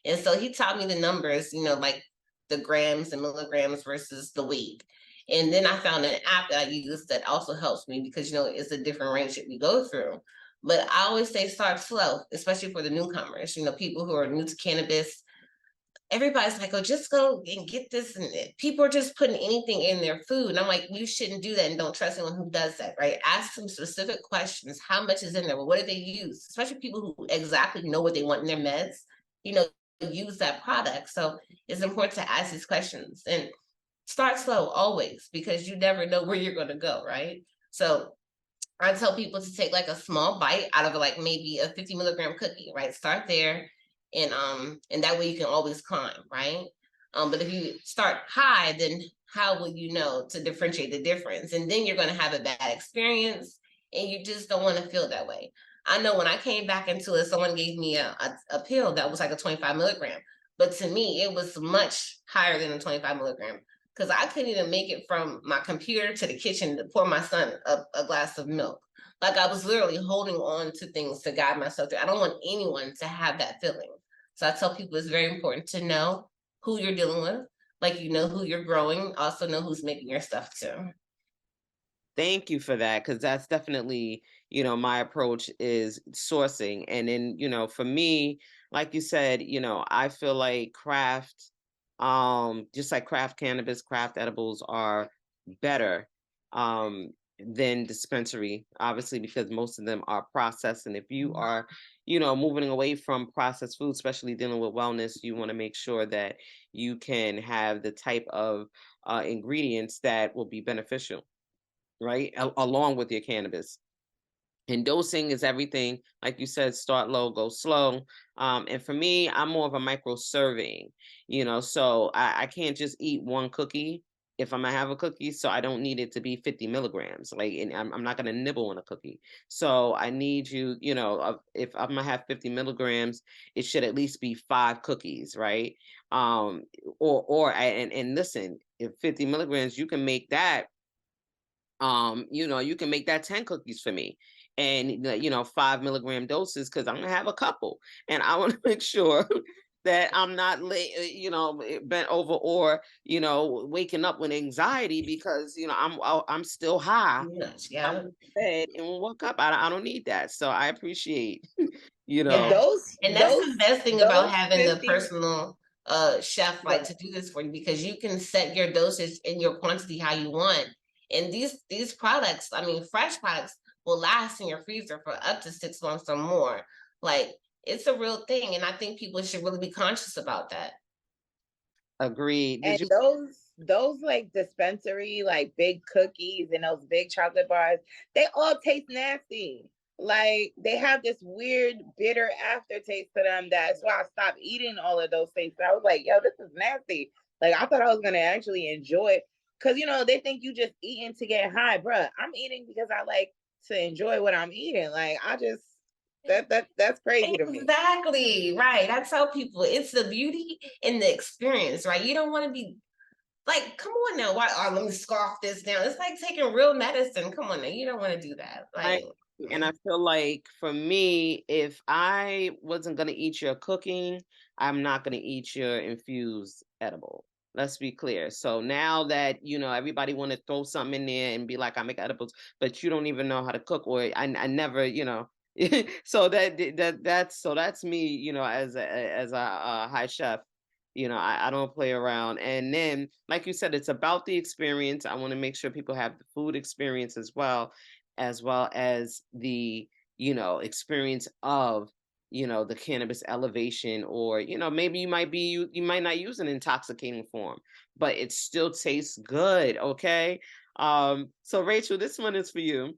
And so he taught me the numbers, like the grams and milligrams versus the weight. And then I found an app that I use that also helps me, because it's a different range that we go through. But I always say start slow, especially for the newcomers. People who are new to cannabis. Everybody's like, oh, just go and get this. And people are just putting anything in their food. And I'm like, you shouldn't do that, and don't trust anyone who does that, right? Ask some specific questions. How much is in there? Well, what do they use? Especially people who exactly know what they want in their meds, use that product. So it's important to ask these questions and start slow always, because you never know where you're going to go, right? So I tell people to take like a small bite out of like maybe a 50 milligram cookie, right? Start there, and that way you can always climb, right? But if you start high, then how will you know to differentiate the difference? And then you're going to have a bad experience, and you just don't want to feel that way. I know when I came back into it, someone gave me a pill that was like a 25 milligram, but to me, it was much higher than a 25 milligram, because I couldn't even make it from my computer to the kitchen to pour my son a glass of milk. Like, I was literally holding on to things to guide myself through. I don't want anyone to have that feeling. So I tell people it's very important to know who you're dealing with, like who you're growing, also know who's making your stuff too. Thank you for that, because that's definitely, my approach is sourcing. And then, for me, like you said, I feel like craft, just like craft cannabis, craft edibles are better than dispensary, obviously, because most of them are processed. And if you are, moving away from processed food, especially dealing with wellness, you want to make sure that you can have the type of ingredients that will be beneficial, right? Along with your cannabis. And dosing is everything. Like you said, start low, go slow. And for me, I'm more of a micro serving, so I can't just eat one cookie if I'm gonna have a cookie, so I don't need it to be 50 milligrams. Like, and I'm not gonna nibble on a cookie. So I need you, you know, if I'm gonna have 50 milligrams, it should at least be 5 cookies, right? And listen, if 50 milligrams, you can make that, you know, you can make that 10 cookies for me. And, you know, 5 milligram doses, because I'm gonna have a couple. And I want to make sure that I'm not late, you know, bent over, or, you know, waking up with anxiety because, you know, I'm still high. Yes, I'm yeah. in bed and woke up. I don't need that. So I appreciate, you Yeah. know. Those And that's those the best thing about those having the 50 personal chef like to do this for you, because you can set your dosage and your quantity how you want. And these products, I mean, fresh products will last in your freezer for up to 6 months or more. Like, it's a real thing, and I think people should really be conscious about that. Agreed. and Did you? those like dispensary like big cookies and those big chocolate bars, they all taste nasty. Like they have this weird bitter aftertaste to them. That's why I stopped eating all of those things. I was like, yo, this is nasty. Like I thought I was gonna actually enjoy it. Cause you know, they think you just eating to get high, bruh. I'm eating because I like to enjoy what I'm eating. Like I just that's crazy to me. Exactly, right. I tell people it's the beauty in the experience, right? You don't want to be like, come on now, why? Oh, let me scarf this down. It's like taking real medicine. Come on now, you don't want to do that. Like, And I feel like for me, if I wasn't gonna eat your cooking, I'm not gonna eat your infused edible. Let's be clear. So now that, you know, everybody want to throw something in there and be like, I make edibles, but you don't even know how to cook, or I never, you know. So that's me, you know, as a high chef. You know, I don't play around. And then, like you said, it's about the experience. I want to make sure people have the food experience as well as the, you know, experience of, you know, the cannabis elevation, or, you know, maybe you might not use an intoxicating form, but it still tastes good. Okay. So Rachel, this one is for you.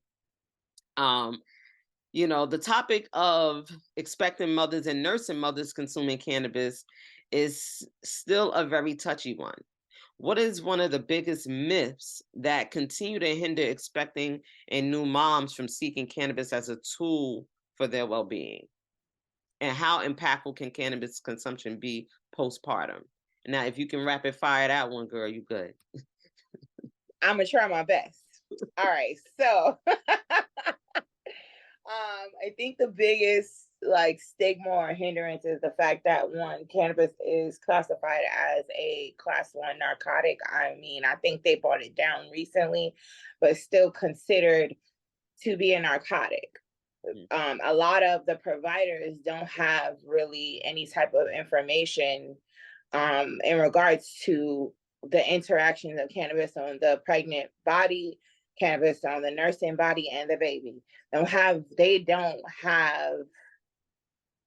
You know, the topic of expecting mothers and nursing mothers consuming cannabis is still a very touchy one. What is one of the biggest myths that continue to hinder expecting and new moms from seeking cannabis as a tool for their well-being? And how impactful can cannabis consumption be postpartum? Now, if you can rapid fire that one, girl, you good. I'm gonna try my best. All right, so I think the biggest like stigma or hindrance is the fact that one, cannabis is classified as a class 1 narcotic. I mean, I think they brought it down recently, but still considered to be a narcotic. A lot of the providers don't have really any type of information in regards to the interactions of cannabis on the pregnant body, cannabis on the nursing body, and the baby. They don't have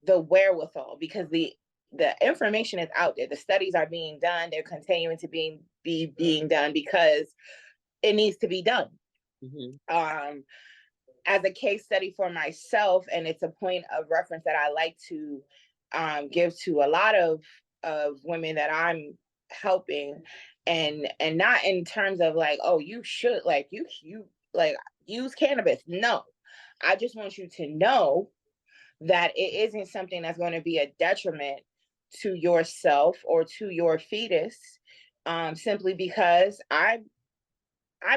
the wherewithal, because the information is out there. The studies are being done. They're continuing to be being done because it needs to be done. Mm-hmm. As a case study for myself, and it's a point of reference that I like to give to a lot of women that I'm helping, and not in terms of like, oh, you should like you like use cannabis. No, I just want you to know that it isn't something that's going to be a detriment to yourself or to your fetus, simply because I'm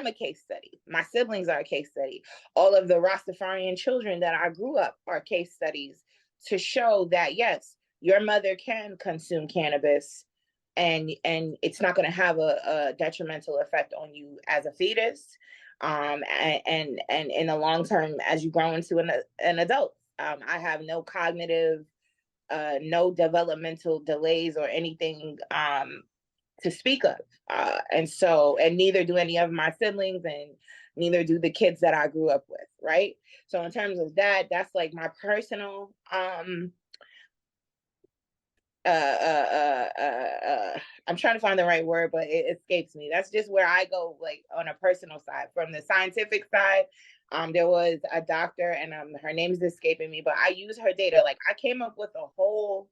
a case study. My siblings are a case study. All of the Rastafarian children that I grew up are case studies to show that, yes, your mother can consume cannabis and it's not going to have a detrimental effect on you as a fetus. And in the long term, as you grow into an adult. I have no cognitive, no developmental delays or anything to speak of. And neither do any of my siblings, and neither do the kids that I grew up with, right? So in terms of that, that's like my personal I'm trying to find the right word, but it escapes me. That's just where I go, like on a personal side. From the scientific side, there was a doctor, and her name is escaping me, but I use her data. Like I came up with a whole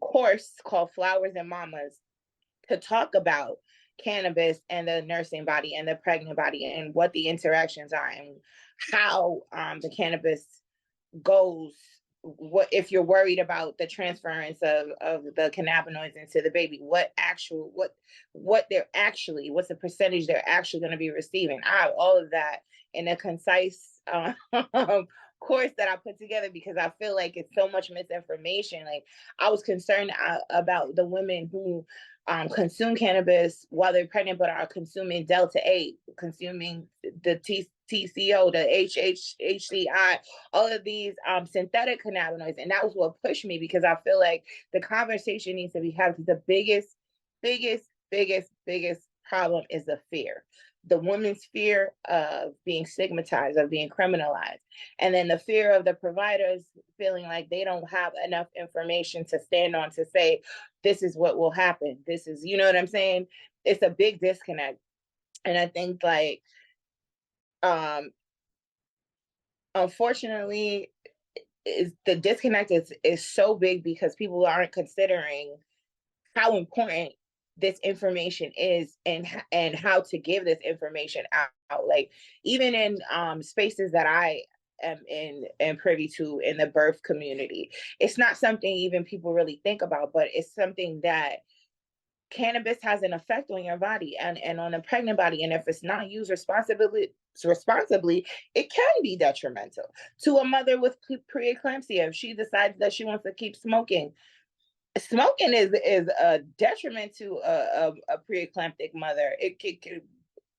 course called Flowers and Mamas to talk about cannabis and the nursing body and the pregnant body, and what the interactions are, and how the cannabis goes. What if you're worried about the transference of the cannabinoids into the baby, what's the percentage they're actually going to be receiving. I have all of that in a concise course that I put together, because I feel like it's so much misinformation. Like, I was concerned about the women who consume cannabis while they're pregnant, but are consuming Delta 8, consuming the TCO, the HCI, all of these synthetic cannabinoids. And that was what pushed me, because I feel like the conversation needs to be had. The biggest problem is the fear. The woman's fear of being stigmatized, of being criminalized. And then the fear of the providers feeling like they don't have enough information to stand on to say, this is what will happen. This is, you know what I'm saying? It's a big disconnect. And I think, like, unfortunately, the disconnect is so big, because people aren't considering how important this information is, and how to give this information out. Like, even in spaces that I am in and privy to in the birth community, it's not something even people really think about, but it's something that cannabis has an effect on your body and on a pregnant body. And if it's not used responsibly, it can be detrimental to a mother with preeclampsia. If she decides that she wants to keep smoking is a detriment to a preeclamptic mother. It could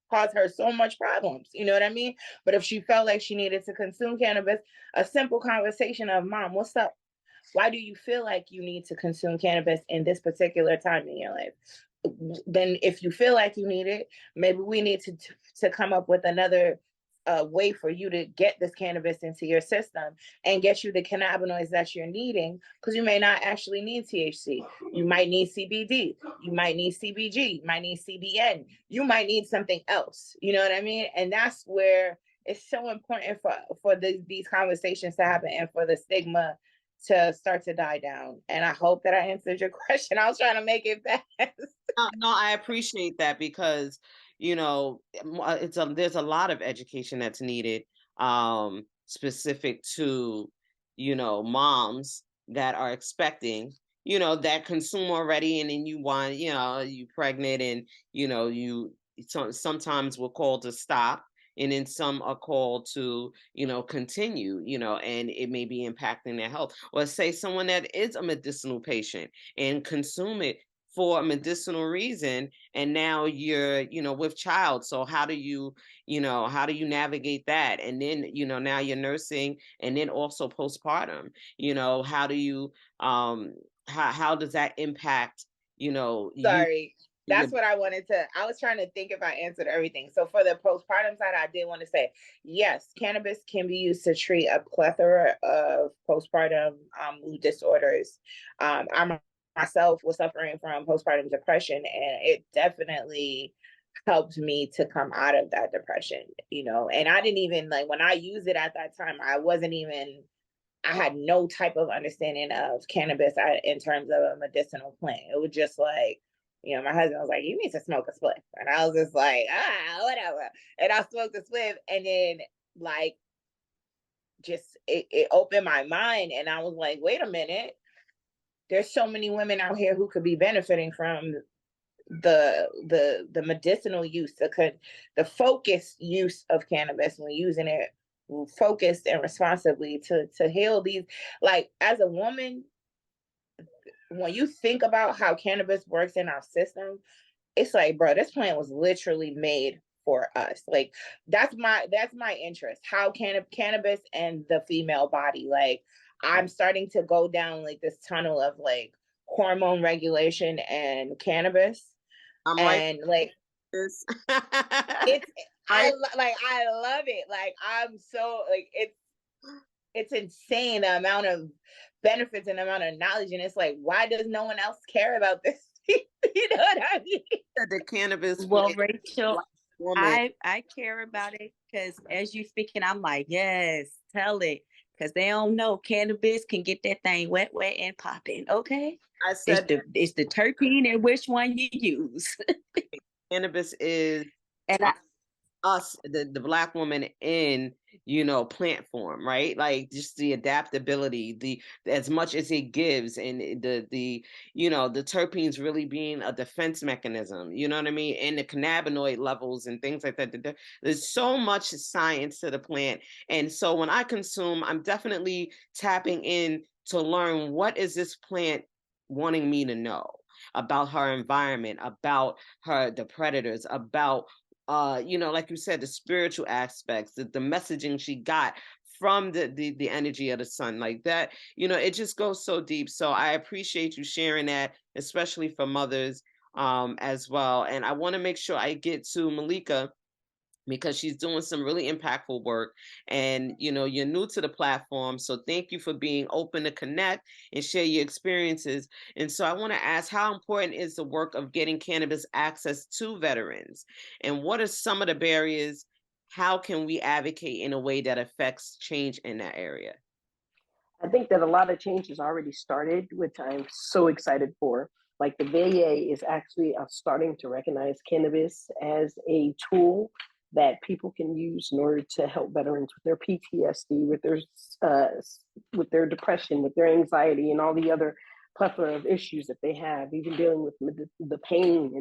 cause her so much problems, you know what I mean? But if she felt like she needed to consume cannabis, a simple conversation of, Mom, what's up? Why do you feel like you need to consume cannabis in this particular time in your life? Then if you feel like you need it, maybe we need to come up with another way for you to get this cannabis into your system and get you the cannabinoids that you're needing, because you may not actually need THC. You might need CBD. You might need CBG. You might need CBN. You might need something else. You know what I mean? And that's where it's so important for these conversations to happen, and for the stigma to start to die down. And I hope that I answered your question. I was trying to make it fast. No, I appreciate that, because there's a lot of education that's needed, specific to moms that are expecting, that consume already, and then you pregnant, and you sometimes we're called to stop, and then some are called to continue, and it may be impacting their health. Or say someone that is a medicinal patient and consume it for a medicinal reason, and now you're with child. So how do you navigate that? And then now you're nursing, and then also postpartum, how do you how does that impact Sorry, that's what I wanted to, I was trying to think if I answered everything. So for the postpartum side, I did want to say, yes, cannabis can be used to treat a plethora of postpartum mood disorders. I myself was suffering from postpartum depression, and it definitely helped me to come out of that depression, and I didn't even, like, when I used it at that time, I had no type of understanding of cannabis in terms of a medicinal plant. It was just like, my husband was like, you need to smoke a spliff. And I was just like, whatever. And I smoked a spliff, and then, like, just it opened my mind, and I was like, wait a minute. There's so many women out here who could be benefiting from the medicinal use, the focused use of cannabis, when using it focused and responsibly to heal these. Like, as a woman, when you think about how cannabis works in our system, it's like, bro, this plant was literally made for us. Like, that's my interest, how cannabis and the female body. Like, I'm starting to go down, like, this tunnel of, like, hormone regulation and cannabis. And like it's I love it. Like, I'm so, like, it's insane, the amount of benefits and the amount of knowledge. And it's like, why does no one else care about this? You know what I mean? The cannabis. Well, Rachel, I care about it, because as you speaking, I'm like, yes, tell it. Because they don't know cannabis can get that thing wet and popping. Okay. I said it's the terpene and which one you use. cannabis is And I, us, the Black woman in, plant form, right? Like just the adaptability, the as much as it gives, and the the terpenes really being a defense mechanism, you know what I mean? And the cannabinoid levels and things like that. There's so much science to the plant. And so when I consume, I'm definitely tapping in to learn, what is this plant wanting me to know about her environment, about the predators, about like you said, the spiritual aspects, the messaging she got from the energy of the sun, like that. It just goes so deep. So I appreciate you sharing that, especially for mothers as well. And I want to make sure I get to Malika, because she's doing some really impactful work. And you're new to the platform, so thank you for being open to connect and share your experiences. And so I want to ask, how important is the work of getting cannabis access to veterans, and what are some of the barriers? How can we advocate in a way that affects change in that area? I think that a lot of change has already started, which I'm so excited for. Like the VA is actually starting to recognize cannabis as a tool that people can use in order to help veterans with their PTSD, with their depression, with their anxiety, and all the other plethora of issues that they have, even dealing with the pain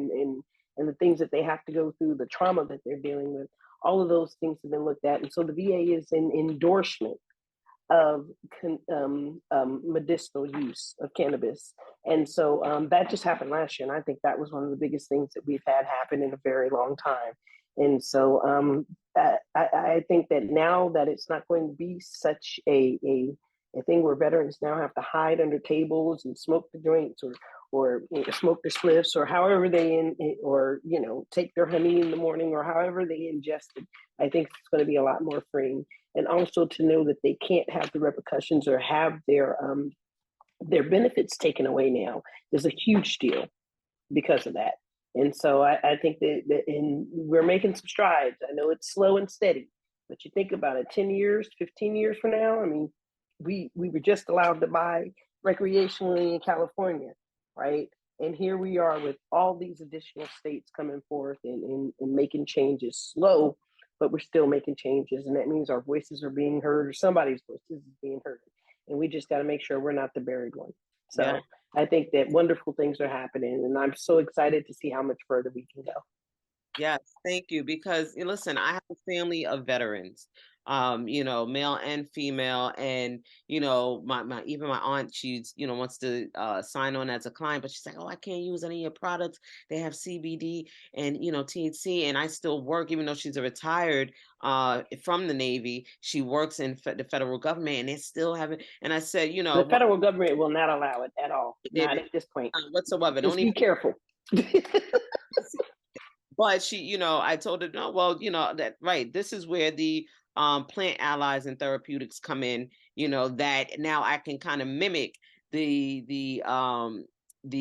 and the things that they have to go through, the trauma that they're dealing with. All of those things have been looked at. And so the VA is an endorsement of medicinal use of cannabis. And so that just happened last year. And I think that was one of the biggest things that we've had happen in a very long time. And so I think that now that it's not going to be such a thing where veterans now have to hide under tables and smoke the joints, or smoke the spliffs, or however they take their honey in the morning, or however they ingest it. I think it's going to be a lot more freeing. And also to know that they can't have the repercussions or have their benefits taken away now is a huge deal because of that. And so I think that we're making some strides. I know it's slow and steady, but you think about it, 10 years, 15 years from now, I mean, we were just allowed to buy recreationally in California, right? And here we are with all these additional states coming forth and making changes, slow, but we're still making changes. And that means our voices are being heard, or somebody's voices is being heard. And we just got to make sure we're not the buried one. So yeah. I think that wonderful things are happening, and I'm so excited to see how much further we can go. Yes, thank you. Because listen, I have a family of veterans, male and female, and my even my aunt, she's wants to sign on as a client, but she's like, oh, I can't use any of your products. They have CBD and THC, and I still work, even though she's a retired from the Navy. She works in the federal government, and they still haven't. And I said, the federal government will not allow it at all, not at this point whatsoever. Just be careful. But she, I told her, no, well, that, right, this is where the plant allies and therapeutics come in, that now I can kind of mimic the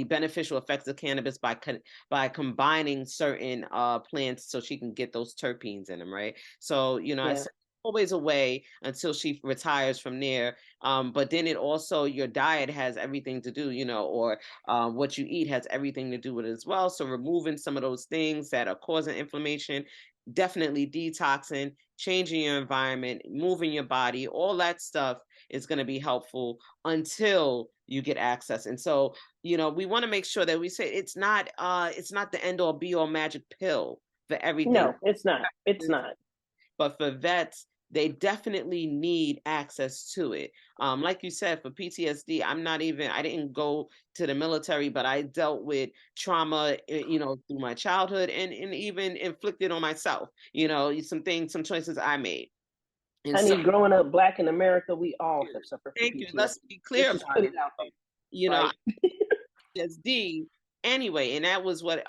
beneficial effects of cannabis by combining certain plants, so she can get those terpenes in them, right? So, I said, always a way until she retires from there. But then it also, your diet has everything to do, or what you eat has everything to do with it as well. So removing some of those things that are causing inflammation, definitely detoxing, changing your environment, moving your body, all that stuff is going to be helpful until you get access. And so, we want to make sure that we say it's not the end all be all magic pill for everything. No, it's not. It's not. But for vets, they definitely need access to it. Like you said, for PTSD, I didn't go to the military, but I dealt with trauma, through my childhood, and even inflicted on myself, some choices I made. And honey, growing up Black in America, we all have suffered. Thank you. Let's be clear about it. Out there, PTSD. Anyway, and that was what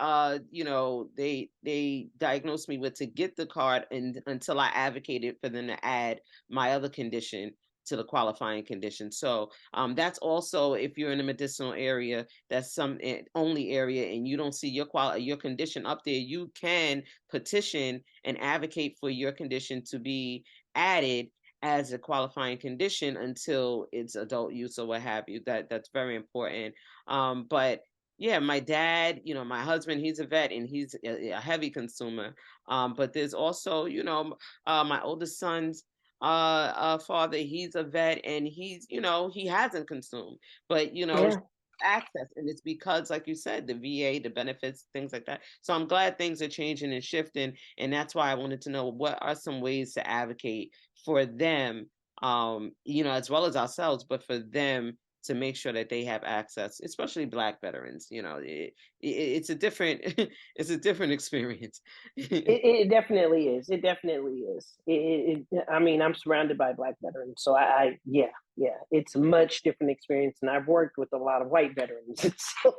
they diagnosed me with to get the card, and until I advocated for them to add my other condition to the qualifying condition. So that's also, if you're in a medicinal area, that's some only area, and you don't see your condition up there, you can petition and advocate for your condition to be added as a qualifying condition until it's adult use or what have you. That's very important. But yeah, my dad, my husband, he's a vet and he's a heavy consumer. But there's also, my oldest son's father, he's a vet and he's, he hasn't consumed, but Yeah. access. And it's because, like you said, the VA, the benefits, things like that. So I'm glad things are changing and shifting. And that's why I wanted to know what are some ways to advocate for them, as well as ourselves, but for them to make sure that they have access, especially Black veterans. It's a different it's a different experience. It definitely is. It definitely is. I mean, I'm surrounded by Black veterans, so yeah, it's a much different experience. And I've worked with a lot of white veterans, so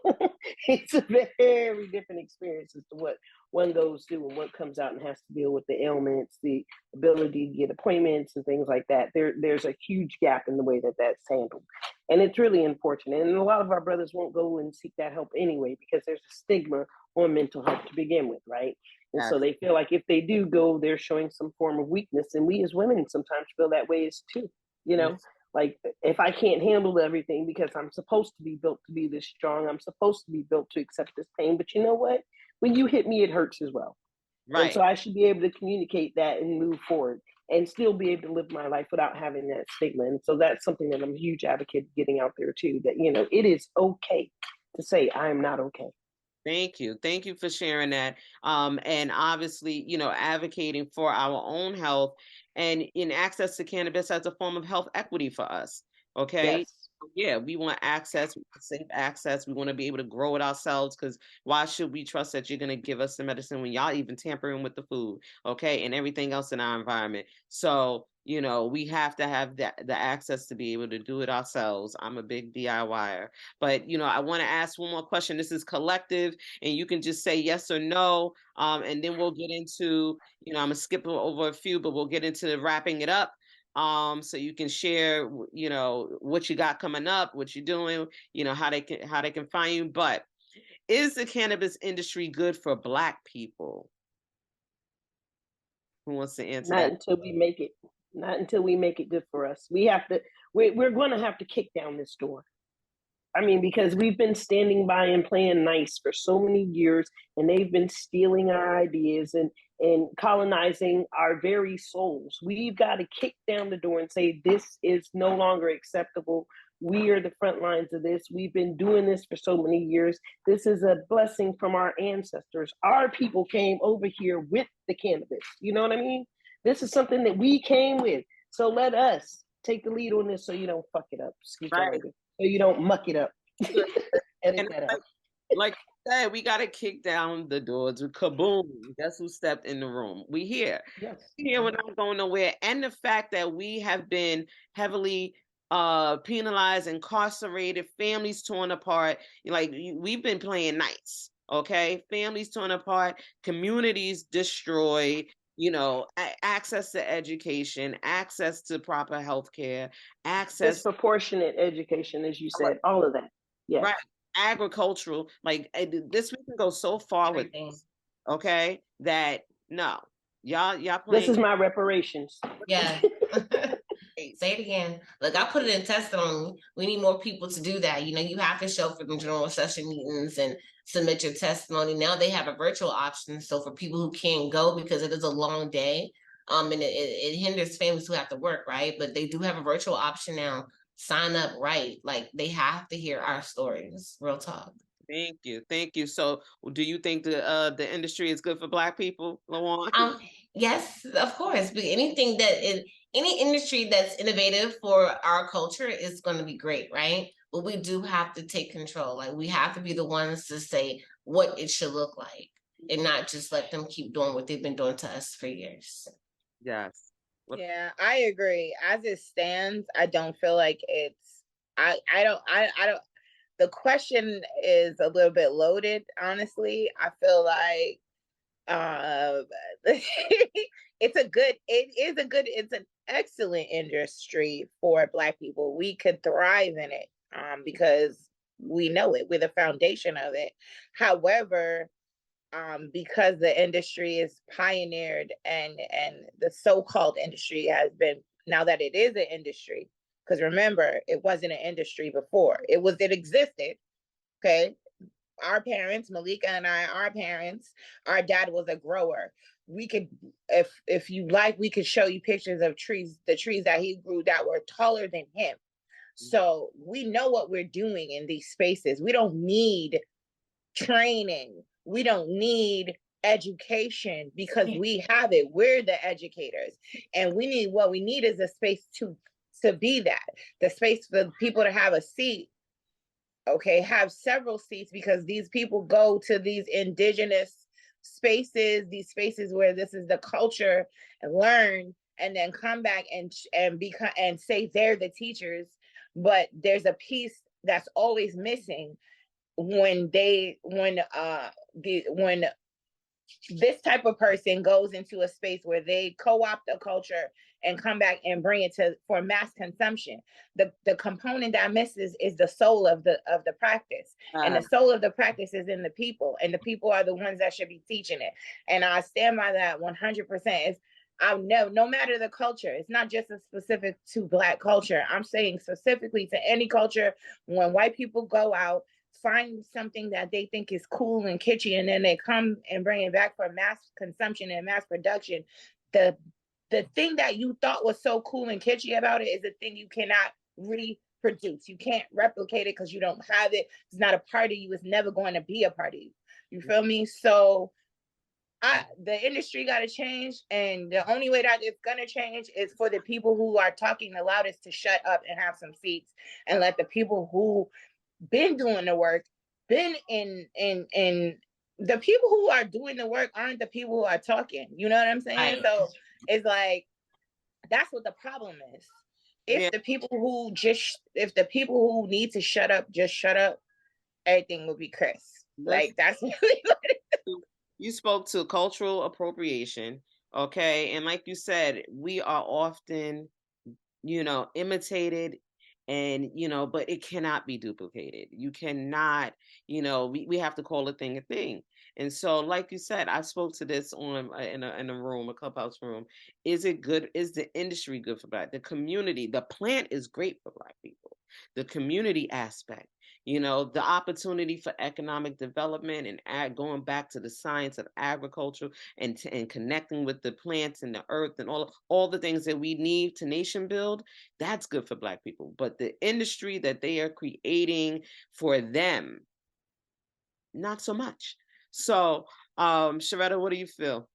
it's a very different experience as to what one goes through and what comes out and has to deal with the ailments, the ability to get appointments and things like that. There's a huge gap in the way that that's handled, and it's really unfortunate. And a lot of our brothers won't go and seek that help anyway because there's a stigma on mental health to begin with, right? And so they feel like if they do go, they're showing some form of weakness. And we as women sometimes feel that way too. Like if I can't handle everything because I'm supposed to be built to be this strong, I'm supposed to be built to accept this pain. But you know what? When you hit me, it hurts as well. Right. And so I should be able to communicate that and move forward and still be able to live my life without having that stigma. And so that's something that I'm a huge advocate of getting out there too, that, it is okay to say, I am not okay. Thank you. Thank you for sharing that. And obviously, advocating for our own health and in access to cannabis as a form of health equity for us. Okay. Yes. Yeah, we want access, safe access. We want to be able to grow it ourselves because why should we trust that you're going to give us the medicine when y'all even tampering with the food, okay, and everything else in our environment? So, we have to have the access to be able to do it ourselves. I'm a big DIYer. But, I want to ask one more question. This is collective, and you can just say yes or no, and then we'll get into, I'm going to skip over a few, but we'll get into wrapping it up. So you can share, what you got coming up, what you're doing, how they can find you. But is the cannabis industry good for Black people? Who wants to answer that? Until we make it. Not until we make it good for us. We're going to have to kick down this door. I mean, because we've been standing by and playing nice for so many years, and they've been stealing our ideas and colonizing our very souls. We've got to kick down the door and say, this is no longer acceptable. We are the front lines of this. We've been doing this for so many years. This is a blessing from our ancestors. Our people came over here with the cannabis. You know what I mean? This is something that we came with. So let us take the lead on this so you don't fuck it up. Excuse me. Right. So you don't muck it up. And like I said, we got to kick down the doors. Kaboom. Guess who stepped in the room? We here. Yes. Here, we're not going nowhere. And the fact that we have been heavily penalized, incarcerated, families torn apart. Like we've been playing nice. Okay. Families torn apart, communities destroyed. Access to education, access to proper health care, access disproportionate education, as you said, all of that. Yeah. Right. Agricultural, like this, we can go so far with this, okay? That no, y'all playing. This is my reparations. Yeah. Say it again. Look, I put it in testimony. We need more people to do that. You have to show for the general session meetings and submit your testimony. Now they have a virtual option. So for people who can't go because it is a long day, and it hinders families who have to work, right? But they do have a virtual option now. Sign up, right? Like they have to hear our stories. Real talk. Thank you. So do you think the industry is good for Black people, LaWann? Yes, of course. But any industry that's innovative for our culture is going to be great, right? But we do have to take control. Like we have to be the ones to say what it should look like and not just let them keep doing what they've been doing to us for years. Yes. Yeah, I agree. As it stands, I don't feel like it's I don't the question is a little bit loaded, honestly. I feel like it's an excellent industry for Black people. We could thrive in it because we know it. We're the foundation of it. However, because the industry is pioneered and the so-called industry has been, now that it is an industry, because remember, it wasn't an industry before. It existed, okay? our parents, Malika and I, our parents, our dad was a grower. We could, if you like, we could show you pictures of trees, the trees that he grew that were taller than him. So we know what we're doing in these spaces. We don't need training. We don't need education because we have it. We're the educators. And what we need is a space to be that. The space for people to have a seat. Okay, have several seats, because these people go to these indigenous spaces, these spaces where this is the culture, and learn, and then come back and become and say they're the teachers. But there's a piece that's always missing when this type of person goes into a space where they co-opt a culture and come back and bring it for mass consumption. The component that misses is the soul of the practice. And the soul of the practice is in the people, and the people are the ones that should be teaching it. And I stand by that 100%. Is I know, no matter the culture, it's not just a specific to Black culture. I'm saying specifically to any culture. When white people go out, find something that they think is cool and kitschy, and then they come and bring it back for mass consumption and mass production. The thing that you thought was so cool and kitschy about it is a thing you cannot reproduce. You can't replicate it because you don't have it. It's not a part of you. It's never going to be a part of you. You feel me? So the industry got to change, and the only way that it's going to change is for the people who are talking the loudest to shut up and have some seats, and let the people who been doing the work, been in the people who are doing the work aren't the people who are talking. You know what I'm saying? Right. So it's like, that's what the problem is. If the people who need to shut up just shut up, everything will be crisp. Like, that's really what it is. You spoke to cultural appropriation, okay? And like you said, we are often, imitated, and but it cannot be duplicated. You cannot, we have to call a thing a thing. And so, like you said, I spoke to this in a room, a clubhouse room. Is it good? Is the industry good for Black? The community, the plant is great for Black people. The community aspect, the opportunity for economic development, and going back to the science of agriculture, and connecting with the plants and the earth and all the things that we need to nation build, that's good for Black people. But the industry that they are creating for them, not so much. So, Sharetta, what do you feel?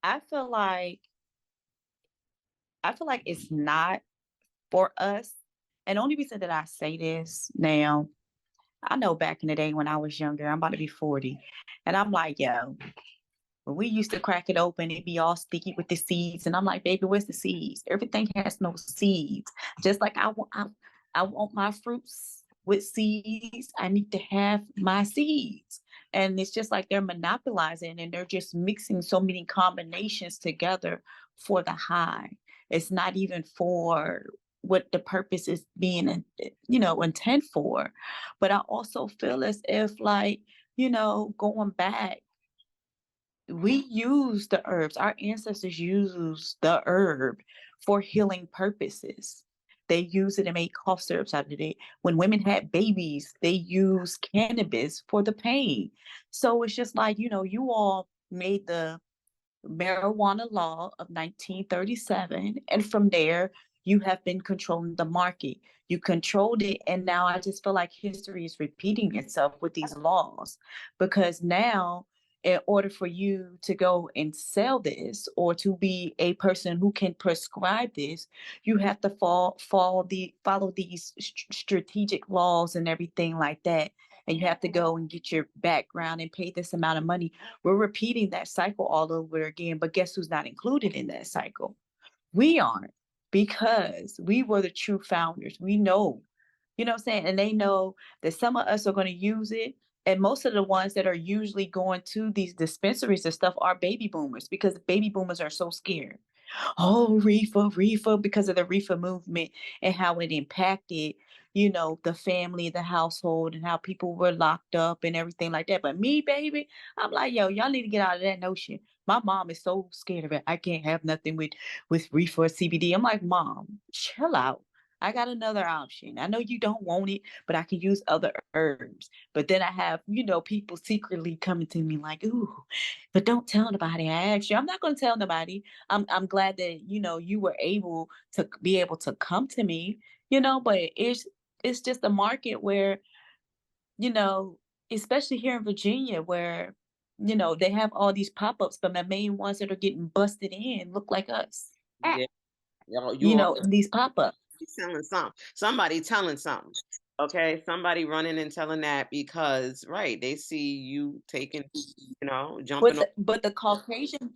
I feel like it's not for us. And the only reason that I say this now, I know back in the day when I was younger, I'm about to be 40, and I'm like, yo, when we used to crack it open, it'd be all sticky with the seeds. And I'm like, baby, where's the seeds? Everything has no seeds. Just like I want my fruits with seeds. I need to have my seeds. And it's just like they're monopolizing, and they're just mixing so many combinations together for the high. It's not even for what the purpose is being, intent for. But I also feel as if, like, going back, we use the herbs. Our ancestors used the herb for healing purposes. They use it and make cough syrups out of it. When women had babies, they used cannabis for the pain. So it's just like, you all made the marijuana law of 1937. And from there, you have been controlling the market. You controlled it. And now I just feel like history is repeating itself with these laws, because now, in order for you to go and sell this, or to be a person who can prescribe this, you have to follow these strategic laws and everything like that. And you have to go and get your background and pay this amount of money. We're repeating that cycle all over again. But guess who's not included in that cycle? We aren't, because we were the true founders. We know, what I'm saying? And they know that some of us are going to use it. And most of the ones that are usually going to these dispensaries and stuff are baby boomers, because baby boomers are so scared. Oh, reefer, because of the reefer movement and how it impacted, the family, the household, and how people were locked up and everything like that. But me, baby, I'm like, yo, y'all need to get out of that notion. My mom is so scared of it. I can't have nothing with reefer or CBD. I'm like, Mom, chill out. I got another option. I know you don't want it, but I can use other herbs. But then I have, people secretly coming to me like, ooh, but don't tell nobody. I asked you. I'm not going to tell nobody. I'm glad that, you were able to come to me, but it's just a market where, you know, especially here in Virginia where, they have all these pop-ups, but the main ones that are getting busted in look like us. Yeah, you are These pop-ups. telling something. Somebody telling something. Okay, somebody running and telling that because they see you taking, jumping on. But the Caucasian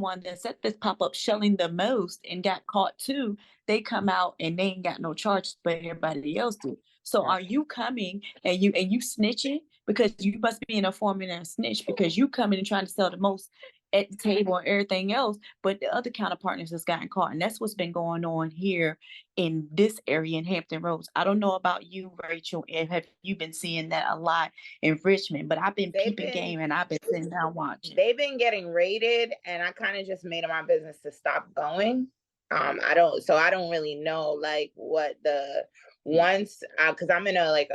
one that set this pop-up shelling the most and got caught too, they come out and they ain't got no charges, but everybody else do. So are you coming and you snitching because you must be in a forming and a snitch because you coming and trying to sell the most at the table and everything else, but the other counterpartners has gotten caught, and that's what's been going on here in this area in Hampton Roads. I don't know about you, Rachel, and have you been seeing that a lot in Richmond? But I've been peeping game and I've been sitting down watching. They've been getting raided, and I kind of just made it my business to stop going. I don't really know like what the once because I'm in a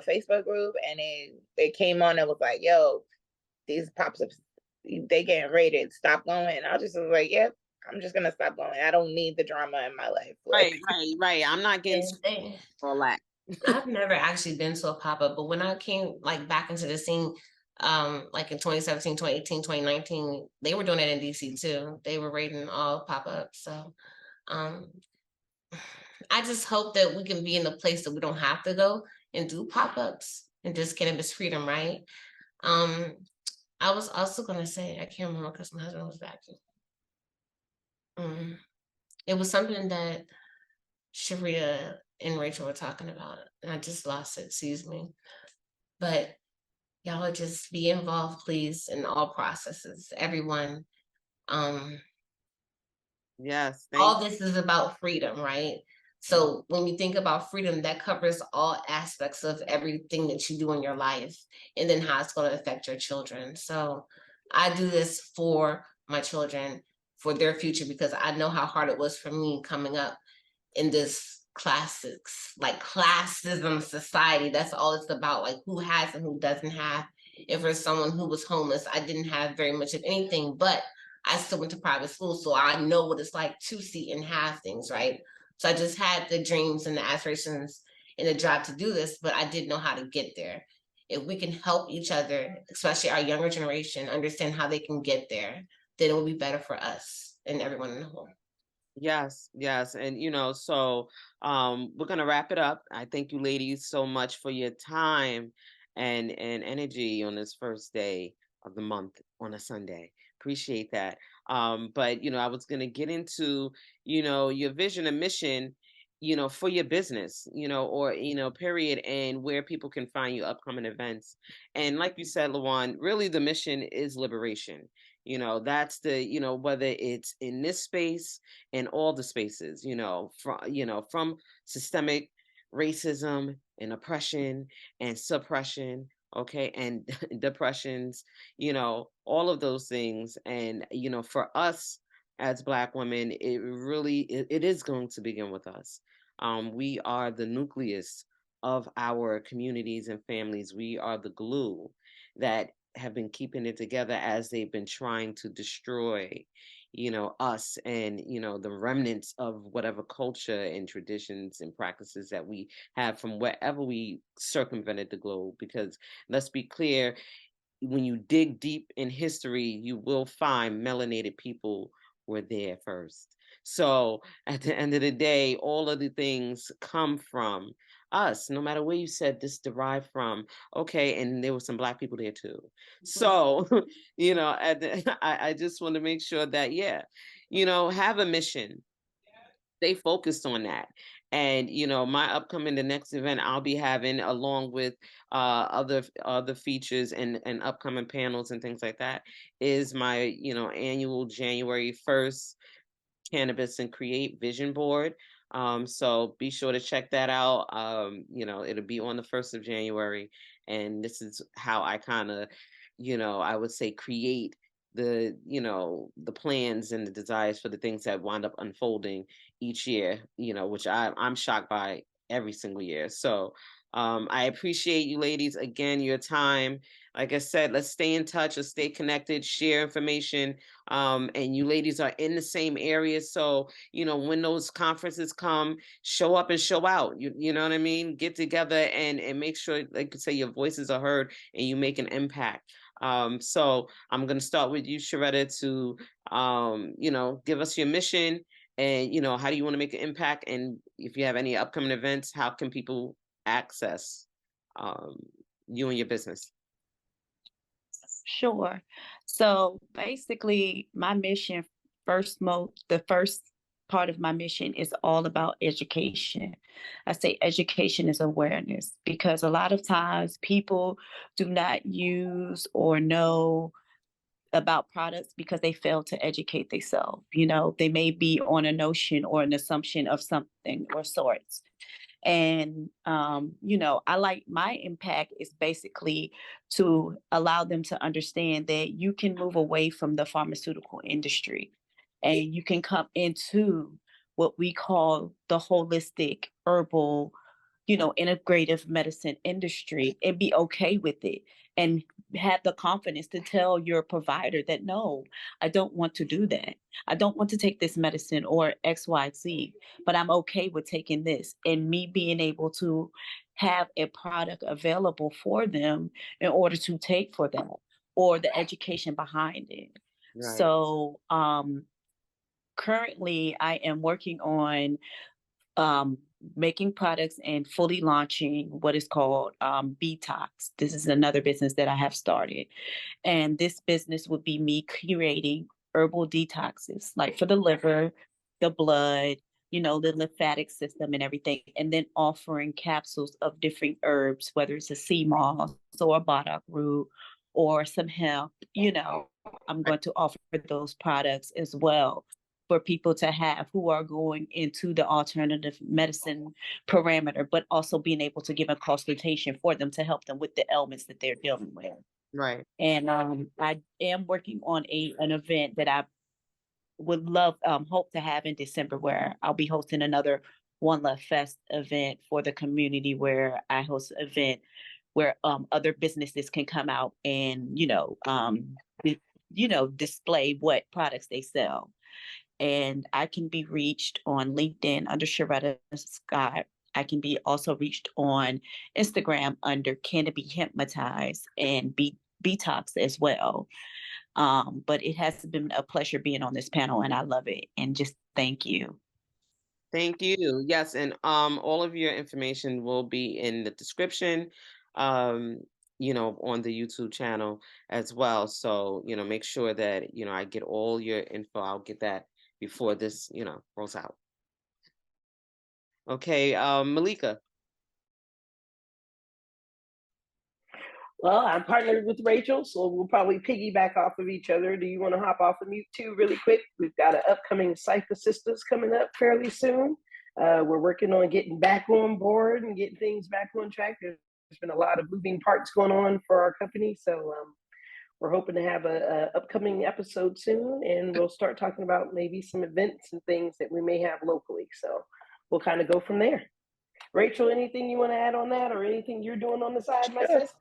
Facebook group, and it came on and was like, yo, these pops ups, they getting raided, stop going. And I just was like, yep, I'm just gonna stop going. I don't need the drama in my life. Right. I'm not getting all that. I've never actually been to a pop-up, but when I came back into the scene, in 2017, 2018, 2019, they were doing it in DC too. They were raiding all pop-ups. So I just hope that we can be in a place that we don't have to go and do pop-ups and just cannabis freedom, right? I was also gonna say, I can't remember because my husband was vacuuming. It was something that Sharetta and Rachel were talking about, and I just lost it, excuse me. But y'all just be involved, please, in all processes, everyone. Yes, all this is about freedom, right? So when you think about freedom, that covers all aspects of everything that you do in your life, and then how it's going to affect your children. So I do this for my children, for their future, because I know how hard it was for me coming up in this classism society. That's all it's about, like who has and who doesn't have. And for someone who was homeless, I didn't have very much of anything, but I still went to private school, so I know what it's like to see and have things, right? So I just had the dreams and the aspirations and the drive to do this, but I didn't know how to get there. If we can help each other, especially our younger generation, understand how they can get there, then it will be better for us and everyone in the whole. Yes. And so we're gonna wrap it up. I thank you ladies so much for your time and energy on this first day of the month on a Sunday. Appreciate that. But I was gonna get into, your vision and mission, for your business, or period, and where people can find you upcoming events. And like you said, LaWann, really the mission is liberation. That's the, whether it's in this space and all the spaces, from systemic racism and oppression and suppression, okay, and depressions, all of those things. And for us as Black women, it is going to begin with us. We are the nucleus of our communities and families. We are the glue that have been keeping it together as they've been trying to destroy us and the remnants of whatever culture and traditions and practices that we have from wherever we circumvented the globe. Because let's be clear, when you dig deep in history, you will find melanated people were there first. So at the end of the day, all of the things come from us, no matter where you said this derived from. Okay, and there were some Black people there too. So, I just want to make sure that, have a mission. Stay focused on that. And the next event I'll be having, along with other features and upcoming panels and things like that, is my annual January 1st Cannabis and Create Vision Board. So be sure to check that out. It'll be on the 1st of January. And this is how I kind of, I would say, create the the plans and the desires for the things that wind up unfolding each year, which I'm shocked by every single year. So I appreciate you ladies again, your time. Like I said, let's stay in touch, let's stay connected, share information. And you ladies are in the same area, so when those conferences come, show up and show out. You know what I mean? Get together and make sure, like you say, your voices are heard and you make an impact. So I'm going to start with you, Sharetta, to give us your mission and how do you want to make an impact, and if you have any upcoming events, how can people access you and your business? Sure. So basically, my mission, the first part of my mission is all about education. I say education is awareness, because a lot of times people do not use or know about products because they fail to educate themselves. They may be on a notion or an assumption of something or sorts. And I like, my impact is basically to allow them to understand that you can move away from the pharmaceutical industry and you can come into what we call the holistic herbal, integrative medicine industry, and be okay with it, and have the confidence to tell your provider that, no, I don't want to do that. I don't want to take this medicine or XYZ, but I'm okay with taking this, and me being able to have a product available for them in order to take for them, or the education behind it. Right. So currently I am working on making products and fully launching what is called BeeToxed. This is another business that I have started. And this business would be me curating herbal detoxes, like for the liver, the blood, the lymphatic system and everything. And then offering capsules of different herbs, whether it's a sea moss or a burdock root or some hemp, I'm going to offer those products as well for people to have who are going into the alternative medicine parameter, but also being able to give a consultation for them to help them with the ailments that they're dealing with. Right. And I am working on an event that I would hope to have in December, where I'll be hosting another OneLove Fest event for the community, where I host an event where other businesses can come out and display what products they sell. And I can be reached on LinkedIn under Sharetta Scott. I can be also reached on Instagram under Cannabis Hemp'Notized and BeeToxed as well. But it has been a pleasure being on this panel, and I love it. And just thank you. Thank you. Yes, and all of your information will be in the description, on the YouTube channel as well. So, make sure that, I get all your info. I'll get that before this, rolls out. Okay, Malika. Well, I'm partnered with Rachel, so we'll probably piggyback off of each other. Do you want to hop off of mute too really quick? We've got an upcoming Cypha Sistas coming up fairly soon. We're working on getting back on board and getting things back on track. There's been a lot of moving parts going on for our company, so we're hoping to have a upcoming episode soon, and we'll start talking about maybe some events and things that we may have locally. So we'll kind of go from there. Rachel, anything you want to add on that, or anything you're doing on the side, my sis?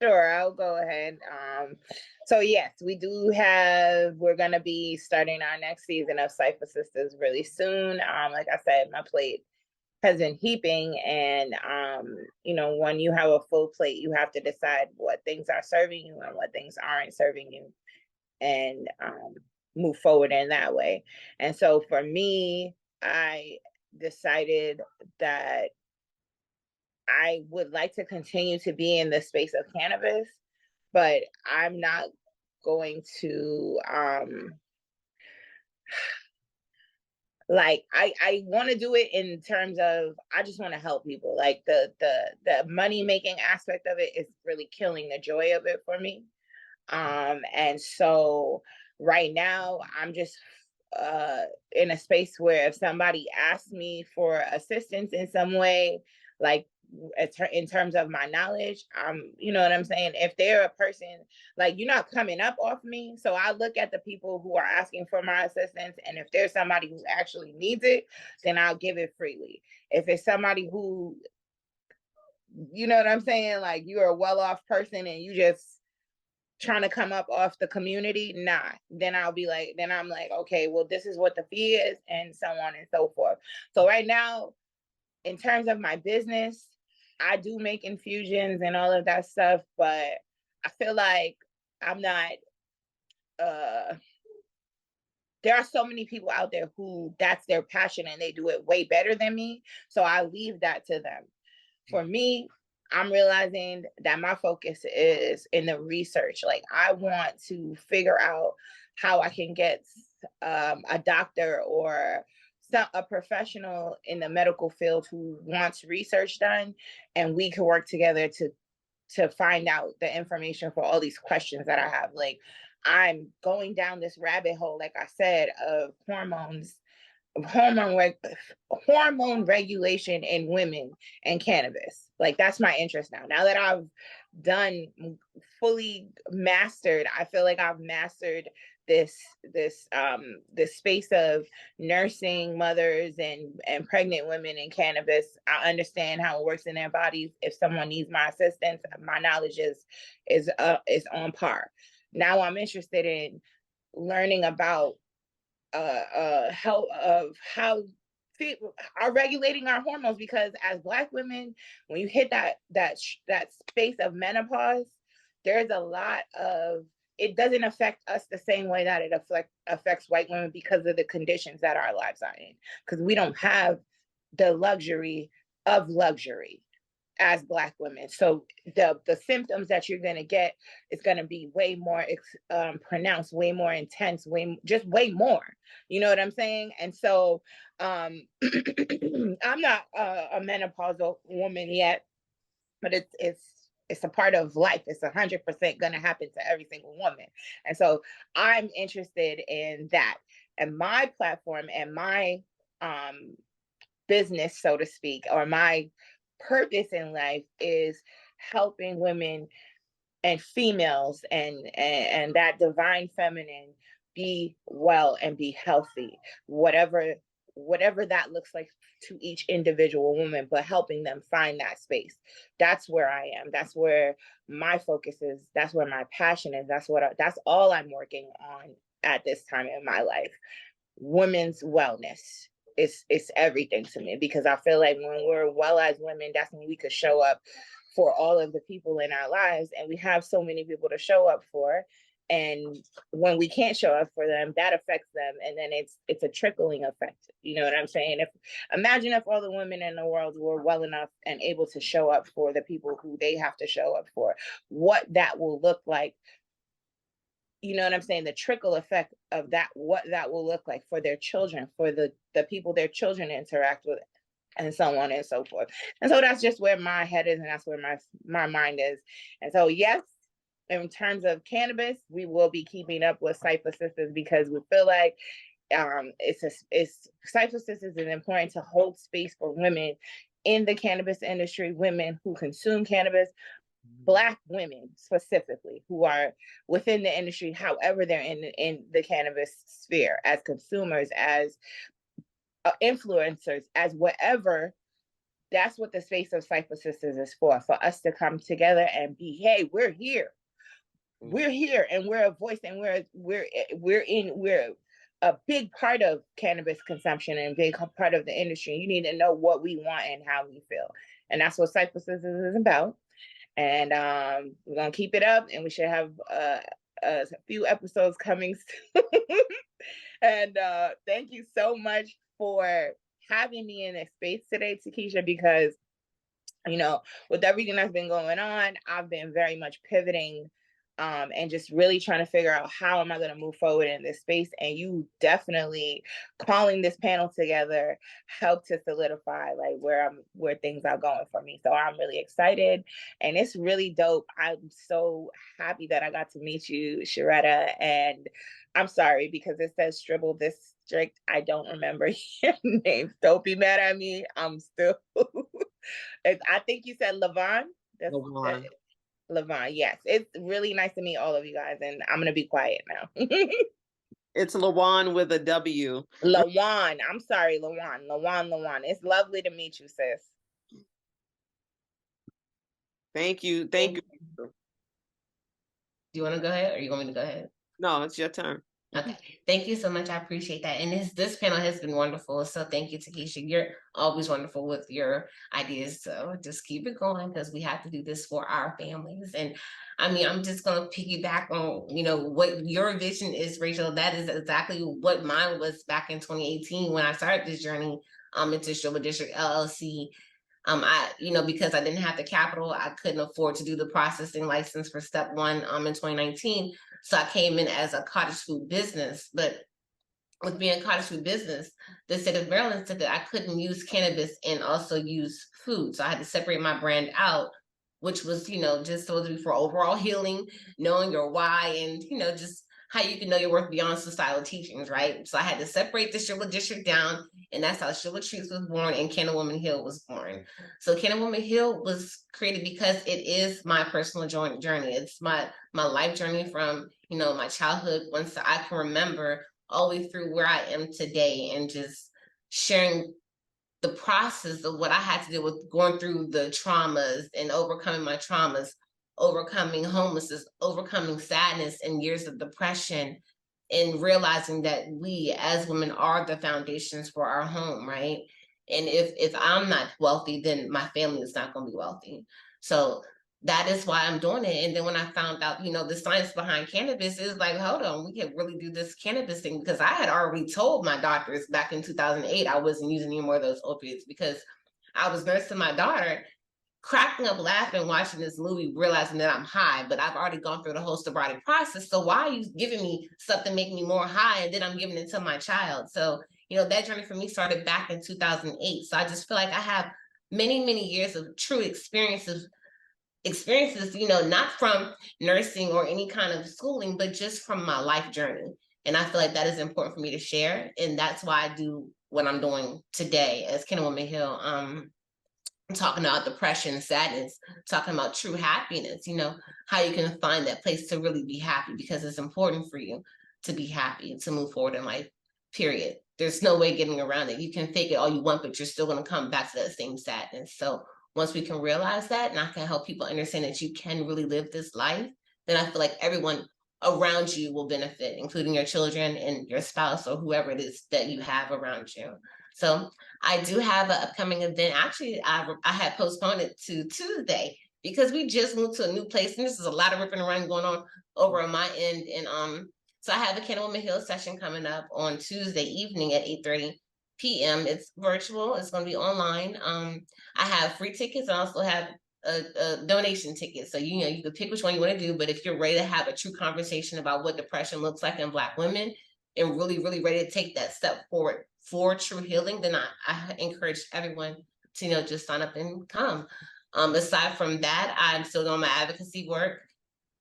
Sure, I'll go ahead. So yes, we're gonna be starting our next season of Cypha Sistas really soon. Like I said, my plate has been heaping, and when you have a full plate, you have to decide what things are serving you and what things aren't serving you, and move forward in that way. And so for me, I decided that I would like to continue to be in the space of cannabis, but I'm not going to I want to do it in terms of, I just want to help people. Like the money making aspect of it is really killing the joy of it for me. And so right now I'm just in a space where if somebody asks me for assistance in some way, like in terms of my knowledge, you know what I'm saying? If they're a person, like, you're not coming up off me. So I look at the people who are asking for my assistance. And if there's somebody who actually needs it, then I'll give it freely. If it's somebody who, you know what I'm saying? Like, you're a well-off person and you just trying to come up off the community, nah. Then I'm like, okay, well, this is what the fee is, and so on and so forth. So right now, in terms of my business, I do make infusions and all of that stuff, but I feel like I'm not, there are so many people out there who that's their passion and they do it way better than me. So I leave that to them. For me, I'm realizing that my focus is in the research. Like, I want to figure out how I can get a doctor or a professional in the medical field who wants research done, and we can work together to find out the information for all these questions that I have. Like, I'm going down this rabbit hole, like I said, of hormone regulation in women and cannabis. Like, that's my interest now. Now that I've fully mastered, I feel like I've mastered this space of nursing mothers and pregnant women in cannabis. I understand how it works in their bodies. If someone needs my assistance, my knowledge is on par. Now I'm interested in learning about how are regulating our hormones, because as Black women, when you hit that space of menopause, there's a lot of, it doesn't affect us the same way that it affects white women because of the conditions that our lives are in, because we don't have the luxury of luxury as Black women. So the symptoms that you're going to get is going to be way more pronounced, way more intense, way more, you know what I'm saying? And so I'm not a menopausal woman yet, but it's a part of life. It's 100% going to happen to every single woman. And so I'm interested in that. And my platform and my business, so to speak, or my purpose in life is helping women and females and that divine feminine be well and be healthy, whatever that looks like to each individual woman, but helping them find that space. That's where I am. That's where my focus is. That's where my passion is. That's all I'm working on at this time in my life. Women's wellness. It's everything to me, because I feel like when we're well as women, that's when we could show up for all of the people in our lives, and we have so many people to show up for. And when we can't show up for them, that affects them, and then it's a trickling effect. You know what I'm saying? Imagine if all the women in the world were well enough and able to show up for the people who they have to show up for, what that will look like. You know what I'm saying? The trickle effect of that, what that will look like for their children, for the people their children interact with, and so on and so forth. And so that's just where my head is, and that's where my mind is. And so, yes, in terms of cannabis, we will be keeping up with Cypha Sistas, because we feel like Cypha Sistas is important to hold space for women in the cannabis industry, women who consume cannabis, Black women specifically who are within the industry, however they're in the cannabis sphere, as consumers, as influencers, as whatever. That's what the space of Cypha Sistas is for us to come together and be, hey, we're here, and we're a voice, and we're a big part of cannabis consumption and a big part of the industry. You need to know what we want and how we feel, and that's what Cypha Sistas is about. And we're gonna keep it up, and we should have a few episodes coming soon. And thank you so much for having me in this space today, Takesha, because, you know, with everything that's been going on, I've been very much pivoting and just really trying to figure out how am I going to move forward in this space. And you definitely calling this panel together helped to solidify like where things are going for me. So I'm really excited, and it's really dope. I'm so happy that I got to meet you, Sharetta. And I'm sorry because it says Strib'ble District. I don't remember your name. Don't be mad at me. I'm still I think you said LaWann. LaWann. LaWann, yes. It's really nice to meet all of you guys, and I'm gonna be quiet now. It's LaWann with a W. LaWann. I'm sorry, LaWann. It's lovely to meet you, sis. Thank you. Thank you. Do you want to go ahead, or you want me to go ahead? No, it's your turn. Okay, thank you so much. I appreciate that. And this panel has been wonderful. So thank you, Takesha. You're always wonderful with your ideas. So just keep it going, because we have to do this for our families. And I mean, I'm just gonna piggyback on, you know, what your vision is, Rachel. That is exactly what mine was back in 2018 when I started this journey into Strib'ble District LLC. You know, because I didn't have the capital, I couldn't afford to do the processing license for step one in 2019. So I came in as a cottage food business. But with being a cottage food business, the state of Maryland said that I couldn't use cannabis and also use food. So I had to separate my brand out, which was, you know, just supposed to be for overall healing, knowing your why, and, you know, just how you can know your worth beyond societal teachings, right? So I had to separate the Strib'ble District down, and that's how Strib'ble Treats was born and Cann'A Woman Heal was born. So Cann'A Woman Heal was created because it is my personal journey. It's my life journey from, you know, my childhood, once I can remember, all the way through where I am today, and just sharing the process of what I had to do with going through the traumas and overcoming my traumas, overcoming homelessness, overcoming sadness and years of depression, and realizing that we as women are the foundations for our home, right? And if I'm not wealthy, then my family is not going to be wealthy. So that is why I'm doing it. And then when I found out, you know, the science behind cannabis, is like, hold on, we can really do this cannabis thing, because I had already told my doctors back in 2008 I wasn't using any more of those opiates, because I was nursing my daughter, cracking up laughing watching this movie, realizing that I'm high, but I've already gone through the whole sobriety process. So why are you giving me something making me more high, and then I'm giving it to my child? So, you know, that journey for me started back in 2008. So I just feel like I have many, many years of true experiences, you know, not from nursing or any kind of schooling, but just from my life journey. And I feel like that is important for me to share. And that's why I do what I'm doing today as Cann'A Woman Heal. Talking about depression, sadness, talking about true happiness, you know, how you can find that place to really be happy, because it's important for you to be happy, to move forward in life, period. There's no way getting around it. You can fake it all you want, but you're still going to come back to that same sadness. So once we can realize that, and I can help people understand that you can really live this life, then I feel like everyone around you will benefit, including your children and your spouse or whoever it is that you have around you. So I do have an upcoming event. Actually, I had postponed it to Tuesday, because we just moved to a new place, and this is a lot of ripping around going on over on my end. And so I have a Cann'A Woman Heal session coming up on Tuesday evening at 8:30 p.m. It's virtual. It's going to be online. I have free tickets. I also have a donation ticket. So, you know, you can pick which one you want to do. But if you're ready to have a true conversation about what depression looks like in Black women, and really, really ready to take that step forward for true healing, then I encourage everyone to, you know, just sign up and come. Aside from that, I'm still doing my advocacy work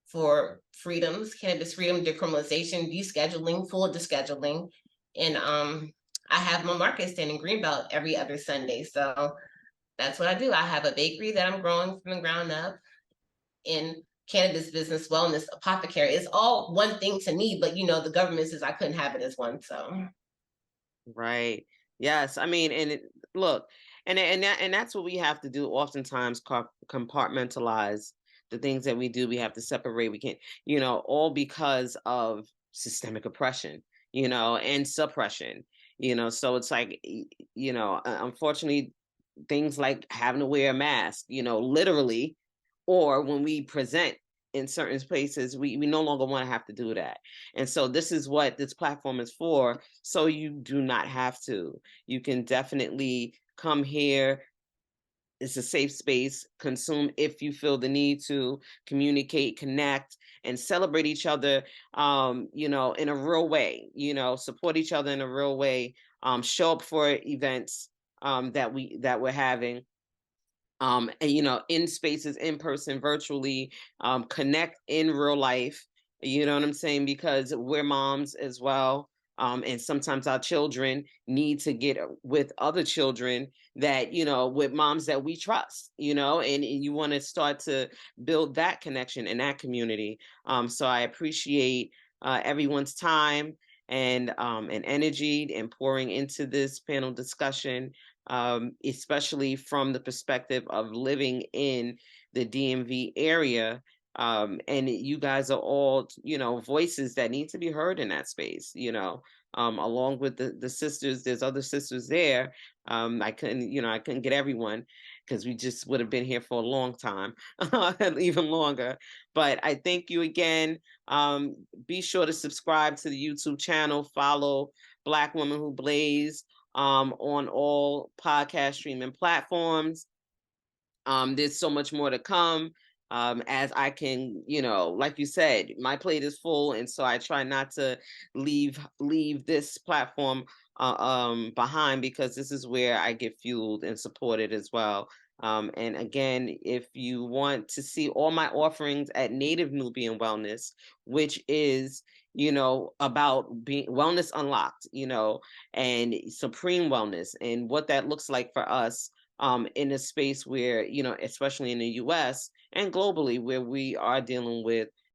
for freedoms, cannabis freedom, decriminalization, descheduling, full descheduling. And I have my market stand in Greenbelt every other Sunday. So that's what I do. I have a bakery that I'm growing from the ground up, in cannabis business, wellness, apothecary. It's all one thing to me, but, you know, the government says I couldn't have it as one. So Right. Yes. I mean, look, and that's what we have to do. Oftentimes, compartmentalize the things that we do. We have to separate. We can't, you know, all because of systemic oppression, you know, and suppression, you know. So it's like, you know, unfortunately, things like having to wear a mask, you know, literally, or when we present in certain places, we no longer want to have to do that. And so this is what this platform is for. So you do not have to. You can definitely come here. It's a safe space, consume if you feel the need to, communicate, connect, and celebrate each other, you know, in a real way, you know, support each other in a real way, show up for events that we're having. And, you know, in spaces, in person, virtually, connect in real life, you know what I'm saying? Because we're moms as well. And sometimes our children need to get with other children that, you know, with moms that we trust, you know, and you want to start to build that connection in that community. So I appreciate everyone's time and energy and pouring into this panel discussion, especially from the perspective of living in the DMV area. And you guys are all, you know, voices that need to be heard in that space, you know, along with the sisters. There's other sisters there. I couldn't get everyone because we just would have been here for a long time, even longer. But I thank you again. Be sure to subscribe to the YouTube channel, follow Black Women Who Blaze on all podcast streaming platforms. There's so much more to come. As I can, you know, like you said, my plate is full, and so I try not to leave this platform behind, because this is where I get fueled and supported as well. And again, if you want to see all my offerings at Native Nubian Wellness, which is, you know, about being wellness unlocked, you know, and supreme wellness, and what that looks like for us in a space where, you know, especially in the US and globally, where we are dealing with